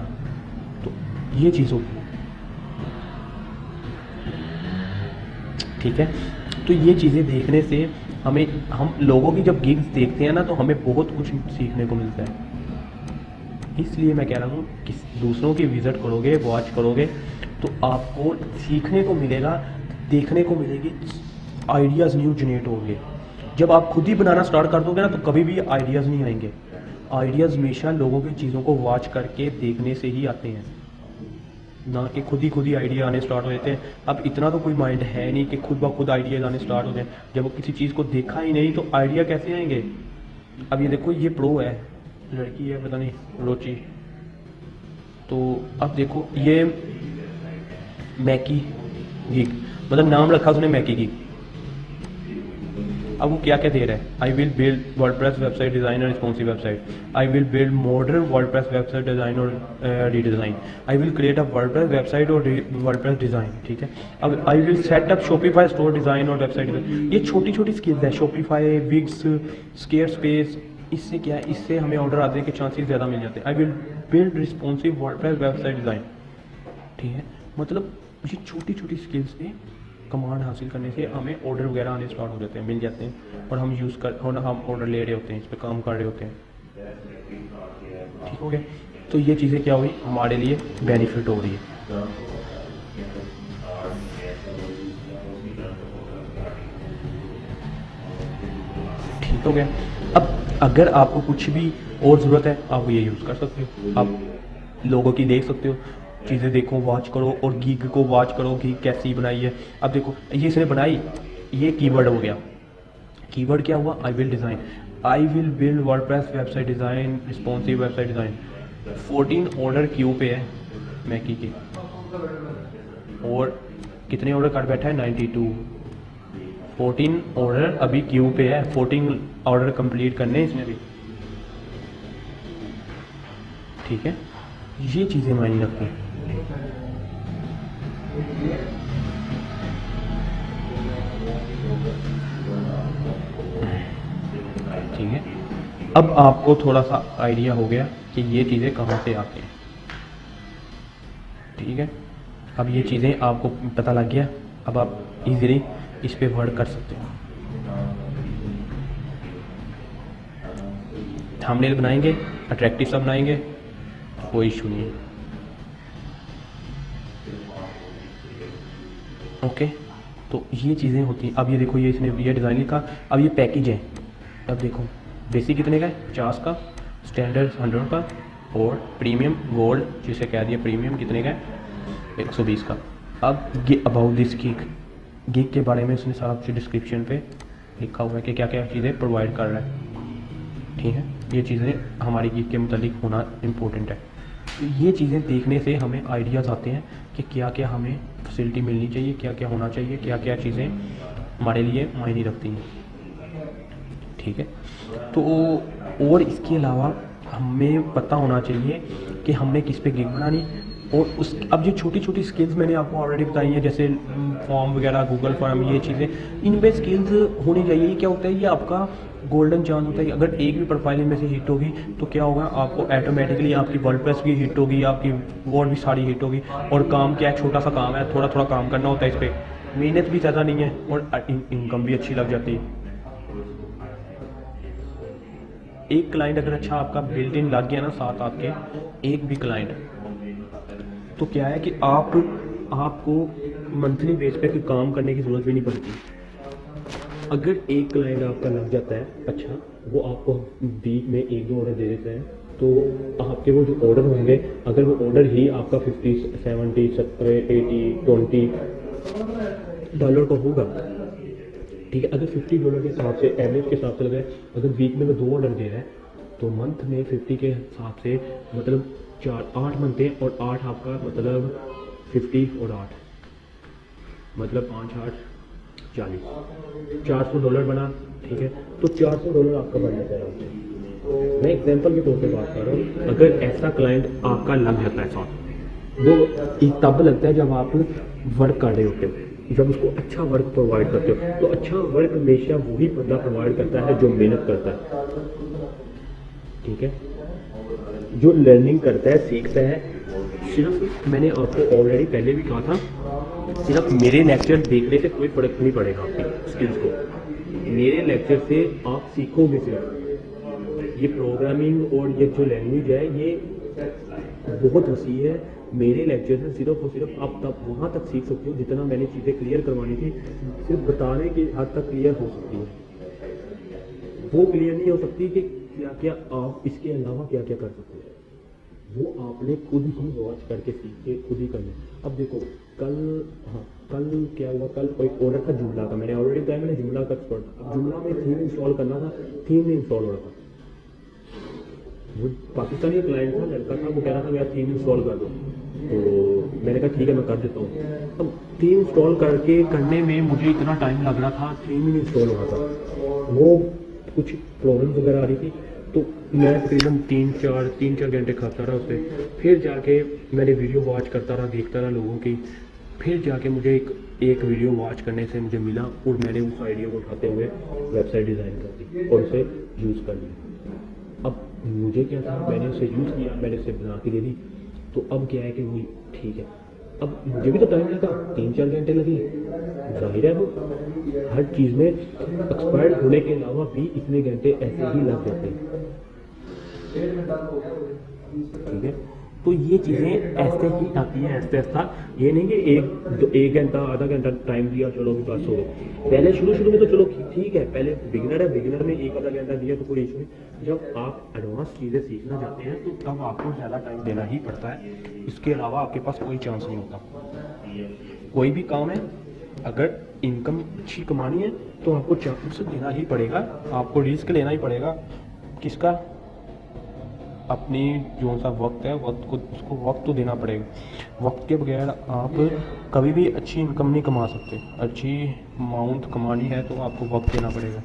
तो ये चीज़ होगी, ठीक है। तो ये चीज़ें देखने से हमें, हम लोगों की जब गिग्स देखते हैं ना तो हमें बहुत कुछ सीखने को मिलता है। इसलिए मैं कह रहा हूँ कि दूसरों की विज़िट करोगे, वॉच करोगे तो आपको सीखने को मिलेगा, देखने को मिलेगी, आइडियाज़ न्यू जनरेट होंगे। जब आप खुद ही बनाना स्टार्ट कर दोगे ना तो कभी भी आइडियाज़ नहीं आएंगे। आइडियाज़ हमेशा लोगों की चीज़ों को वॉच करके देखने से ही आते हैं, ना कि खुद ही आइडिया आने स्टार्ट हो जाते हैं। अब इतना तो कोई माइंड है नहीं कि खुद ब खुद आइडियाज़ आने स्टार्ट हो जाए। जब वो किसी चीज़ को देखा ही नहीं तो आइडिया कैसे आएंगे। अब ये देखो ये प्रो है, लड़की है पता नहीं रोची, तो अब देखो ये मैकी गिग, मतलब नाम रखा उसने मैकी गिग, अब वो क्या क्या दे रहा है, I will build WordPress website design और responsive website, I will build modern WordPress website design और redesign, I will create a WordPress website और वर्डप्रेस डिज़ाइन, ठीक है। अब I will set up Shopify store design और website design, ये छोटी छोटी स्किल्स है। शॉपिफाई, विग्स, स्केयर स्पेस, इससे क्या है, इससे हमें ऑर्डर आने के चांसेस ज़्यादा मिल जाते हैं। आई will build responsive WordPress website design, ठीक है। मतलब ये छोटी छोटी स्किल्स पे कमांड हासिल करने से हमें ऑर्डर वगैरह आने स्टार्ट हो जाते हैं, मिल जाते हैं, और हम यूज़ कर और हम ऑर्डर ले रहे होते हैं, इस पर काम कर रहे होते हैं, ठीक हो गया। तो ये चीज़ें क्या हुई, हमारे लिए बेनिफिट हो रही है। ठीक हो गया। अब अगर आपको कुछ भी और ज़रूरत है, आप ये यूज़ कर सकते हो, आप लोगों की देख सकते हो, चीज़ें देखो, वॉच करो, और गीग को वॉच करो, गीग कैसी बनाई है। अब देखो ये इसने बनाई, ये कीवर्ड हो गया। कीवर्ड क्या हुआ, I will design, I will build WordPress website design, responsive website design. 14 order Q पे है मैकी के, और कितने ऑर्डर कर बैठा है, 92। 14 ऑर्डर अभी क्यू पे है, 14 ऑर्डर कंप्लीट करने इसमें भी, ठीक है। ये चीज़ें मायने रखती हैं। ठीक है, अब आपको थोड़ा सा आइडिया हो गया कि ये चीज़ें कहाँ से आती हैं, ठीक है। अब ये चीज़ें आपको पता लग गया, अब आप इजीली इस पे वर्क कर सकते हो। थंबनेल बनाएंगे, अट्रैक्टिव सा बनाएंगे, कोई इशू नहीं है, ओके। तो ये चीज़ें होती हैं। अब ये देखो, ये इसने ये डिज़ाइन लिखा, अब ये पैकेज है। अब देखो बेसिक कितने का है, 50 का, स्टैंडर्ड 100 का, और प्रीमियम गोल्ड जिसे कह दिया प्रीमियम कितने का है, 120 का। अब ये अबाउट दिस गिग, गिग के बारे में उसने सारा कुछ डिस्क्रिप्शन पे लिखा हुआ है कि क्या क्या चीज़ें प्रोवाइड कर रहा है, ठीक है। ये चीज़ें हमारी गिग के मुतालिक होना इम्पोर्टेंट है। तो ये चीज़ें देखने से हमें आइडियाज़ आते हैं कि क्या क्या हमें फैसिलिटी मिलनी चाहिए, क्या क्या होना चाहिए, क्या क्या चीज़ें हमारे लिए मायने रखती हैं, ठीक है। तो और इसके अलावा हमें पता होना चाहिए कि हमने किस पे गिग बनानी, और उस अब जो छोटी छोटी स्किल्स मैंने आपको ऑलरेडी बताई हैं, जैसे फॉर्म वगैरह, गूगल फॉर्म, ये चीज़ें, इनमें स्किल्स होनी चाहिए। ये क्या होता है, ये आपका गोल्डन चांस होता है। अगर एक भी प्रोफाइल में से हिट होगी तो क्या होगा, आपको ऑटोमेटिकली आपकी वर्डप्रेस भी हिट होगी, आपकी और भी सारी हिट होगी। और काम क्या है, छोटा सा काम है, थोड़ा थोड़ा काम करना होता है, इस पर मेहनत भी ज़्यादा नहीं है, और इनकम भी अच्छी लग जाती है। एक क्लाइंट अगर अच्छा आपका बिल्ट इन लग गया ना साथ आपके, एक भी क्लाइंट, तो क्या है कि आपको मंथली बेस पे कोई काम करने की ज़रूरत भी नहीं पड़ती। अगर एक क्लाइंट आपका लग जाता है अच्छा, वो आपको वीक में 1-2 ऑर्डर दे देता है, तो आपके वो जो ऑर्डर होंगे, अगर वो ऑर्डर ही आपका 50, 70, 70, 80, $20 का होगा, ठीक है। अगर $50 के हिसाब से, एवरेज के हिसाब से लगे, अगर वीक में वो 2 ऑर्डर दे रहा है, तो मंथ में 50 के हिसाब से मतलब 8 मंथ है, और 8 आपका मतलब 50 और 8 मतलब 5, 8, 40, $400 बना, ठीक है। तो $400 आपका बनना चाहिए। मैं एग्जांपल के तौर पे बात कर रहा हूँ। अगर ऐसा क्लाइंट आपका लग जाता है साथ, वो तब लगता है जब आप वर्क कर रहे होते हो, जब उसको अच्छा वर्क प्रोवाइड करते हो। तो अच्छा वर्क हमेशा वही बंदा प्रोवाइड करता है जो मेहनत करता है, ठीक है, जो लर्निंग करता है, सीखता है। सिर्फ मैंने आपको ऑलरेडी पहले भी कहा था, सिर्फ मेरे लेक्चर देखने से कोई फर्क नहीं पड़ेगा आपकी स्किल्स को। मेरे लेक्चर से आप सीखोगे सिर्फ। ये प्रोग्रामिंग और ये जो लैंग्वेज है ये बहुत वसी है। मेरे लेक्चर से सिर्फ और सिर्फ आप तब वहाँ तक सीख सकते हो जितना मैंने चीज़ें क्लियर करवानी थी, सिर्फ बताने की हद तक क्लियर हो सकती है। वो क्लियर नहीं हो सकती कि क्या क्या आप इसके अलावा क्या क्या कर सकते हैं, वो आपने खुद ही वॉच करके सीख के खुद ही करना। अब देखो कल क्या हुआ, कल कोई ऑर्डर था जुमला का, मैंने ऑलरेडी बताया, मैंने जुमला का एक्सपर्ट। अब जुमला में थीम इंस्टॉल करना था, थीम नहीं इंस्टॉल हो रहा था। वो पाकिस्तानी क्लाइंट था, लड़का था, वो कह रहा था यार थीम इंस्टॉल कर दो, तो मैंने कहा ठीक है मैं कर देता हूँ। अब थीम इंस्टॉल करने में मुझे इतना टाइम लग रहा था, थीम ही इंस्टॉल हो रहा था। वो कुछ प्रॉब्लम वगैरह आ रही थी, तो मैं तकरीबन तीन चार घंटे खाता रहा उस पर। फिर जाके मैंने वीडियो वॉच करता रहा, देखता रहा लोगों की। फिर जाके मुझे एक वीडियो वॉच करने से मुझे मिला और मैंने उस आइडिया को उठाते हुए वेबसाइट डिज़ाइन कर दी और उसे यूज़ कर लिया। अब मुझे क्या था, मैंने उसे यूज़ किया, मैंने उसे बना के दे दी। तो अब क्या है कि वो ठीक है, अब मुझे भी तो टाइम लगा, 3-4 घंटे लगे। जाहिर है वो हर चीज़ में एक्सपर्ट होने के अलावा भी इतने घंटे ऐसे ही लग जाते हैं, ठीक है। तो ये चीज़ें ऐसे ही आती हैं ऐसा ऐसा, ये नहीं कि एक घंटा आधा घंटा टाइम दिया चलो भी बस हो गया। पहले शुरू में तो चलो ठीक है, पहले बिगिनर में एक आधा घंटा दिया तो कोई इशू नहीं। जब आप एडवांस चीज़ें सीखना चाहते हैं तो तब आपको ज़्यादा टाइम देना ही पड़ता है, इसके अलावा आपके पास कोई चांस नहीं होता। कोई भी काम है, अगर इनकम अच्छी कमानी है तो आपको चांस देना ही पड़ेगा, आपको रिस्क लेना ही पड़ेगा। किसका? अपनी जो सा वक्त है, उसको वक्त तो देना पड़ेगा। वक्त के बगैर आप कभी भी अच्छी इनकम नहीं कमा सकते। अच्छी अमाउंट कमानी है तो आपको वक्त देना पड़ेगा।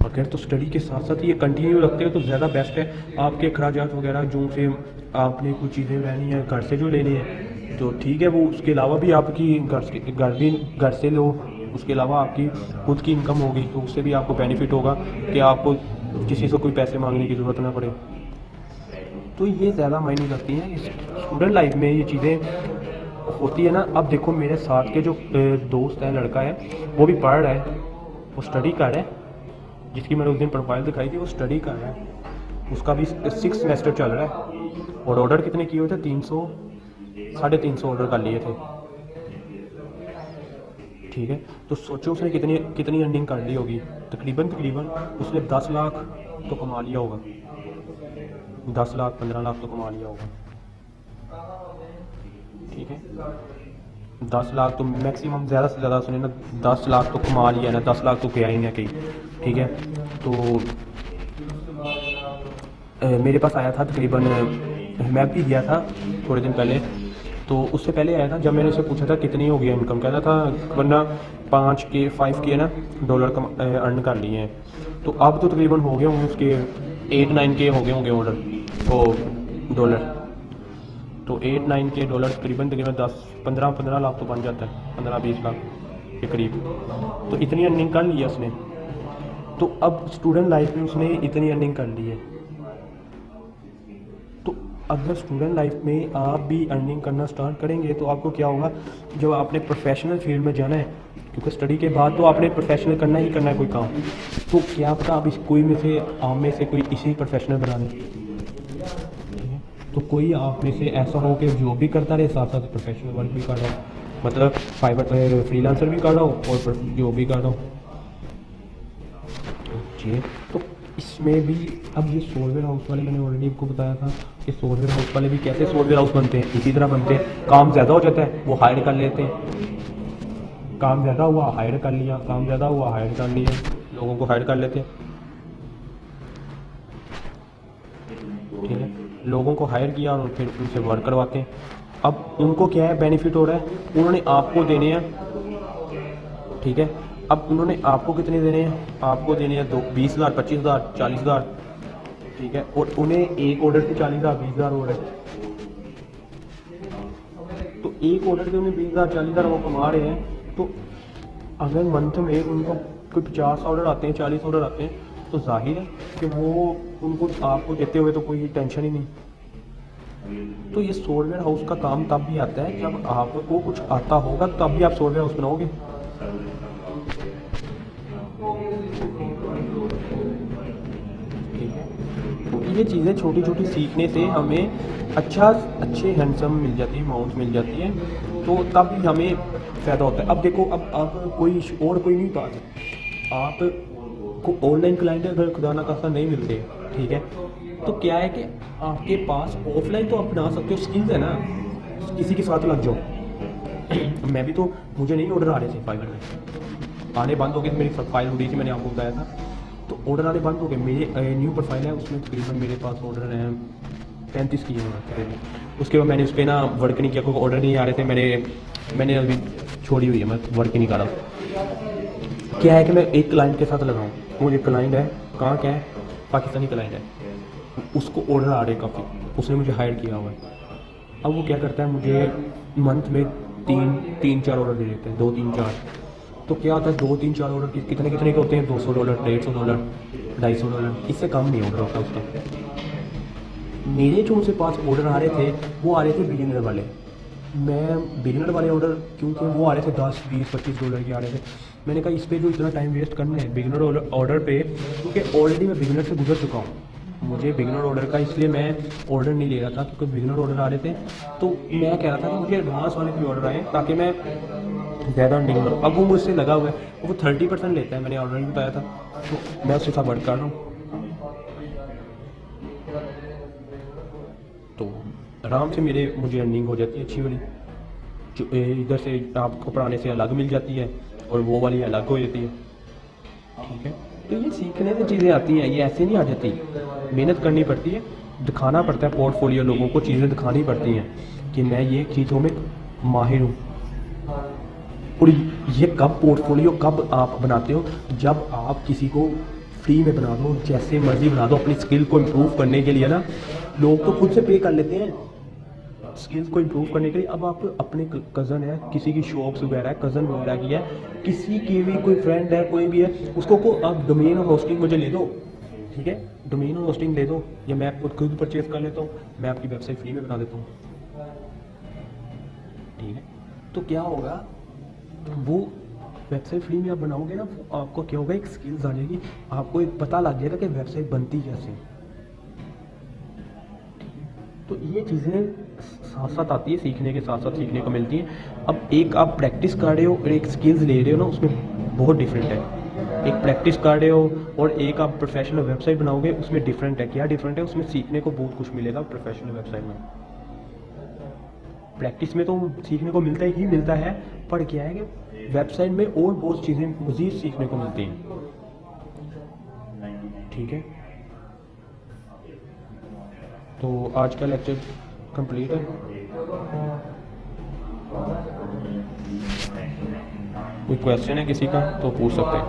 अगर तो स्टडी के साथ साथ ये कंटिन्यू रखते हो तो ज़्यादा बेस्ट है। आपके अखराजात वगैरह जो से आपने कुछ चीज़ें रहनी है घर से जो लेनी है तो ठीक है, वो उसके अलावा भी आपकी घर से लो, उसके अलावा आपकी खुद की इनकम होगी तो उससे भी आपको बेनिफिट होगा कि आपको किसी से कोई पैसे मांगने की ज़रूरत ना पड़े। तो ये ज़्यादा मायने रखती हैं स्टूडेंट लाइफ में, ये चीज़ें होती है ना। अब देखो मेरे साथ के जो दोस्त है, लड़का है, वो भी पढ़ रहा है, वो स्टडी कर रहा है, जिसकी मैंने उस दिन प्रोफाइल दिखाई थी, वो स्टडी कर रहा है, उसका भी 6 सेमेस्टर चल रहा है। और ऑर्डर कितने किए हुए थे? 300-350 ऑर्डर कर लिए थे, ठीक है। तो सोचो उसने कितनी अर्निंग कर ली होगी। तकरीबन उसने 10 लाख तो कमा लिया होगा, 10 लाख 15 लाख तो कमा लिया होगा, ठीक है। 10 लाख तो मैक्सिमम, ज़्यादा से ज़्यादा उसने ना 10 लाख तो कमा लिया ना, 10 लाख तो गया ही नहीं कहीं, ठीक है। तो मेरे पास आया था तकरीबन, मैं भी गया था थोड़े दिन पहले, तो उससे पहले आया था। जब मैंने उससे पूछा था कितनी हो गई इनकम, कहता था वरना 5K ना डॉलर अर्न कर लिए हैं। तो अब तो तकरीबन हो गए होंगे उसके 8-9K हो गए होंगे डॉलर। तो 8-9K डॉलर तकरीबन 10-15 लाख तो बन जाता है, 15-20 लाख के करीब। तो इतनी अर्निंग कर ली है उसने। तो अब स्टूडेंट लाइफ में उसने इतनी अर्निंग कर ली है। तो अगर स्टूडेंट लाइफ में आप भी अर्निंग करना स्टार्ट करेंगे तो आपको क्या होगा, जब आपने प्रोफेशनल फील्ड में जाना है, क्योंकि स्टडी के बाद तो आपने प्रोफेशनल करना ही करना है कोई काम, तो क्या पता आप इस कोई में से आप में से कोई इसी प्रोफेशनल बना दें, ठीक है। तो कोई आप में से ऐसा हो कि जॉब भी करता रहे, साथ साथ प्रोफेशनल वर्क भी कर रहा हो, मतलब फ्रीलांसर भी कर रहा हो और जॉब भी कर रहा हो, ठीक। तो इसमें भी अब ये सॉफ्टवेयर हाउस वाले, मैंने ऑलरेडी आपको बताया था कि सॉफ्टवेयर हाउस वाले भी कैसे सॉफ्टवेयर हाउस बनते हैं, इसी तरह बनते हैं। काम ज़्यादा हो जाता है वो हायर कर लेते हैं, काम ज़्यादा हुआ हायर कर लिया, काम ज़्यादा हुआ हायर कर लिया, लोगों को हायर कर लेते हैं, ठीक है। लोगों को हायर किया और फिर उनसे वर्क करवाते हैं। अब उनको क्या है बेनिफिट हो रहा है, उन्होंने आपको देने हैं, ठीक है। अब उन्होंने आपको कितने देने हैं? आपको देने हैं 20,000, 25,000, 40,000, ठीक है। और उन्हें एक ऑर्डर से 40,000, 20,000 ऑर्डर, तो एक ऑर्डर से उन्हें 20,000, 40,000 वो कमा रहे हैं। तो अगर मंथ में उनको कोई 50 ऑर्डर आते हैं, 40 ऑर्डर आते हैं, तो जाहिर है कि वो उनको आपको देते हुए तो कोई टेंशन ही नहीं। तो ये सॉफ्टवेयर हाउस का काम तब भी आता है जब आपको कुछ आता होगा, तब भी आप सॉफ्टवेयर हाउस बनाओगे। तो ये चीज़ें छोटी छोटी सीखने से हमें अच्छे हैंडसम मिल जाती है, अमाउंट मिल जाती है, तो तब भी हमें फ़ायदा होता है। अब देखो, अब आप कोई नहीं बात है, आप को ऑनलाइन क्लाइंट अगर खुदा ना खासा नहीं मिलते, ठीक है, तो क्या है कि आपके पास ऑफलाइन तो आप बना सकते हो, स्किल्स है ना, किसी के साथ लग जाओ। मैं भी तो, मुझे नहीं ऑर्डर आ रहे थे, फाइवर में आने बंद हो गए, मेरी प्रोफाइल उड़ी थी, मैंने आपको बताया था, तो ऑर्डर आने बंद हो गए। मेरी न्यू प्रोफाइल है, उसमें तकरीबन मेरे पास ऑर्डर हैं 35 किए हुए। उसके बाद मैंने उस पर ना वर्क नहीं किया, कोई ऑर्डर नहीं आ रहे थे, मैंने अभी छोड़ी हुई है, मैं वर्क ही नहीं कर रहा। क्या है कि मैं एक क्लाइंट के साथ लगाऊँ, मुझे क्लाइंट है, कहाँ क्या है, पाकिस्तानी क्लाइंट है, उसको ऑर्डर आ रहे हैं काफ़ी, उसने मुझे हायर किया हुआ है। अब वो क्या करता है, मुझे मंथ में तीन चार ऑर्डर दे देते हैं, 2-3-4। तो क्या होता है, 2-3-4 ऑर्डर कितने के होते हैं, $200, $150, $250, इससे कम नहीं ऑर्डर होता उसका। मेरे जो उनसे पास ऑर्डर आ रहे थे वो आ रहे थे बिगिनर वाले। मैं बिगिनर वाले ऑर्डर, क्योंकि वो आ रहे थे $10, $20, $25 के आ रहे थे। मैंने कहा इस पे जो इतना टाइम वेस्ट करना है बिगिनर ऑर्डर पे, क्योंकि ऑलरेडी मैं बिगिनर से गुजर चुका हूँ, मुझे बिगिनर ऑर्डर का इसलिए मैं ऑर्डर नहीं ले रहा था, क्योंकि बिगिनर ऑर्डर आ रहे थे। तो मैं कह रहा था कि मुझे एडवांस वाले भी ऑर्डर आए ताकि मैं ज़्यादा अर्निंग करूँ। अब वो मुझसे लगा हुआ है, वो 30% लेता है, मैंने ऑर्डर भी बताया था, तो मैं उसके साथ वर्क कर रहा हूँ। तो आराम से मुझे अर्निंग हो जाती है अच्छी वाली, जो इधर से आपको पढ़ाने से अलग मिल जाती है और वो वाली अलग हो जाती है। ठीक है, तो ये सीखने से चीज़ें आती हैं, ये ऐसे नहीं आ जाती, मेहनत करनी पड़ती है, दिखाना पड़ता है पोर्टफोलियो, लोगों को चीज़ें दिखानी पड़ती हैं कि मैं ये चीज़ों में माहिर हूँ। और ये कब पोर्टफोलियो कब आप बनाते हो, जब आप किसी को फ्री में बना दो, जैसे मर्जी बना दो, अपनी स्किल को इम्प्रूव करने के लिए ना, लोग तो खुद से पे कर लेते हैं स्किल्स को इम्प्रूव करने के लिए। अब आप अपने कज़न है, किसी की शॉप्स वगैरह है, कज़न वगैरह की है, किसी की भी कोई फ्रेंड है, कोई भी है, उसको को आप डोमेन और होस्टिंग मुझे ले दो, ठीक है, डोमेन और होस्टिंग दे दो, या मैं खुद परचेज कर लेता हूँ, मैं आपकी वेबसाइट फ्री में बना देता हूँ। ठीक है, तो क्या होगा, वो वेबसाइट फ्री में आप बनाओगे ना, आपको क्या होगा, एक स्किल्स आ जाएगी, आपको एक पता लग जाएगा कि वेबसाइट बनती कैसे। तो ये चीज़ें साथ साथ आती है, सीखने के साथ साथ सीखने को मिलती हैं। अब एक आप प्रैक्टिस कर रहे हो और एक स्किल्स ले रहे हो ना, उसमें बहुत डिफरेंट है। एक प्रैक्टिस कर रहे हो और एक आप प्रोफेशनल वेबसाइट बनाओगे, उसमें डिफरेंट है। क्या डिफरेंट है, उसमें सीखने को बहुत कुछ मिलेगा प्रोफेशनल वेबसाइट में। प्रैक्टिस में तो सीखने को मिलता ही मिलता है, पर क्या है कि वेबसाइट में और बहुत चीज़ें मज़ीद सीखने को मिलती हैं। ठीक है, तो आज का लेक्चर कंप्लीट है। कोई क्वेश्चन है किसी का तो पूछ सकते हैं।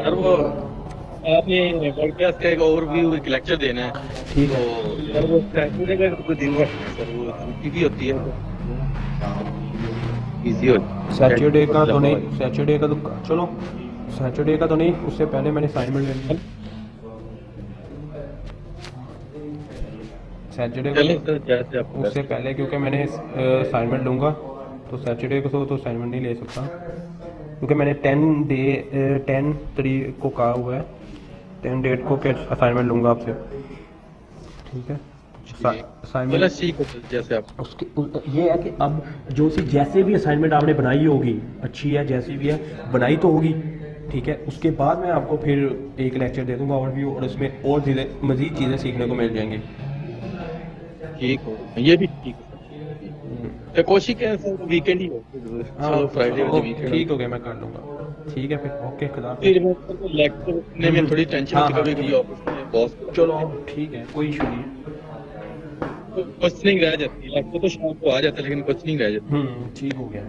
सर वो आपने पॉडकास्ट का एक ओवरव्यू, एक लेक्चर देना है, ठीक है, तो सर वो सैटरडे का कोई दिन है सर, वो छुट्टी भी होती है, इजी हो सैटरडे का तो नहीं, सैटरडे का तो चलो, सैटरडे का तो नहीं, उससे पहले मैंने असाइनमेंट ले लिया। सैटरडे को सर जैसे आपको उससे पहले, क्योंकि मैंने असाइनमेंट लूँगा, तो सैटरडे को तो असाइनमेंट नहीं ले सकता, क्योंकि मैंने 10 तारीख को कहा हुआ है, 10 डेट को कि असाइनमेंट लूँगा आपसे। ठीक है, असाइनमेंट ठीक है जैसे आप उसके ये है कि अब जो सी जैसे भी असाइनमेंट आपने बनाई होगी, अच्छी है जैसी भी है, बनाई तो होगी, ठीक है, उसके बाद मैं आपको फिर एक लेक्चर दे दूँगा ओवरव्यू, और उसमें और मज़ीद चीज़ें सीखने को मिल जाएंगी। ठीक हो, ये भी ठीक है, तो कोशिश करें सर वीकेंड ही हो, चलो फ्राइडे वाले वीकेंड ठीक हो गया, मैं कर लूँगा। ठीक है, फिर ओके, खुदा। फिर लेक्चर ने में थोड़ी टेंशन होती है, कभी ऑफिस में बॉस, चलो ठीक है, कोई इशू नहीं। क्वेश्चनिंग रह जाती है, लेक्चर तो शाम को आ जाता है, लेकिन क्वेश्चनिंग रह जाती है। ठीक हो गया।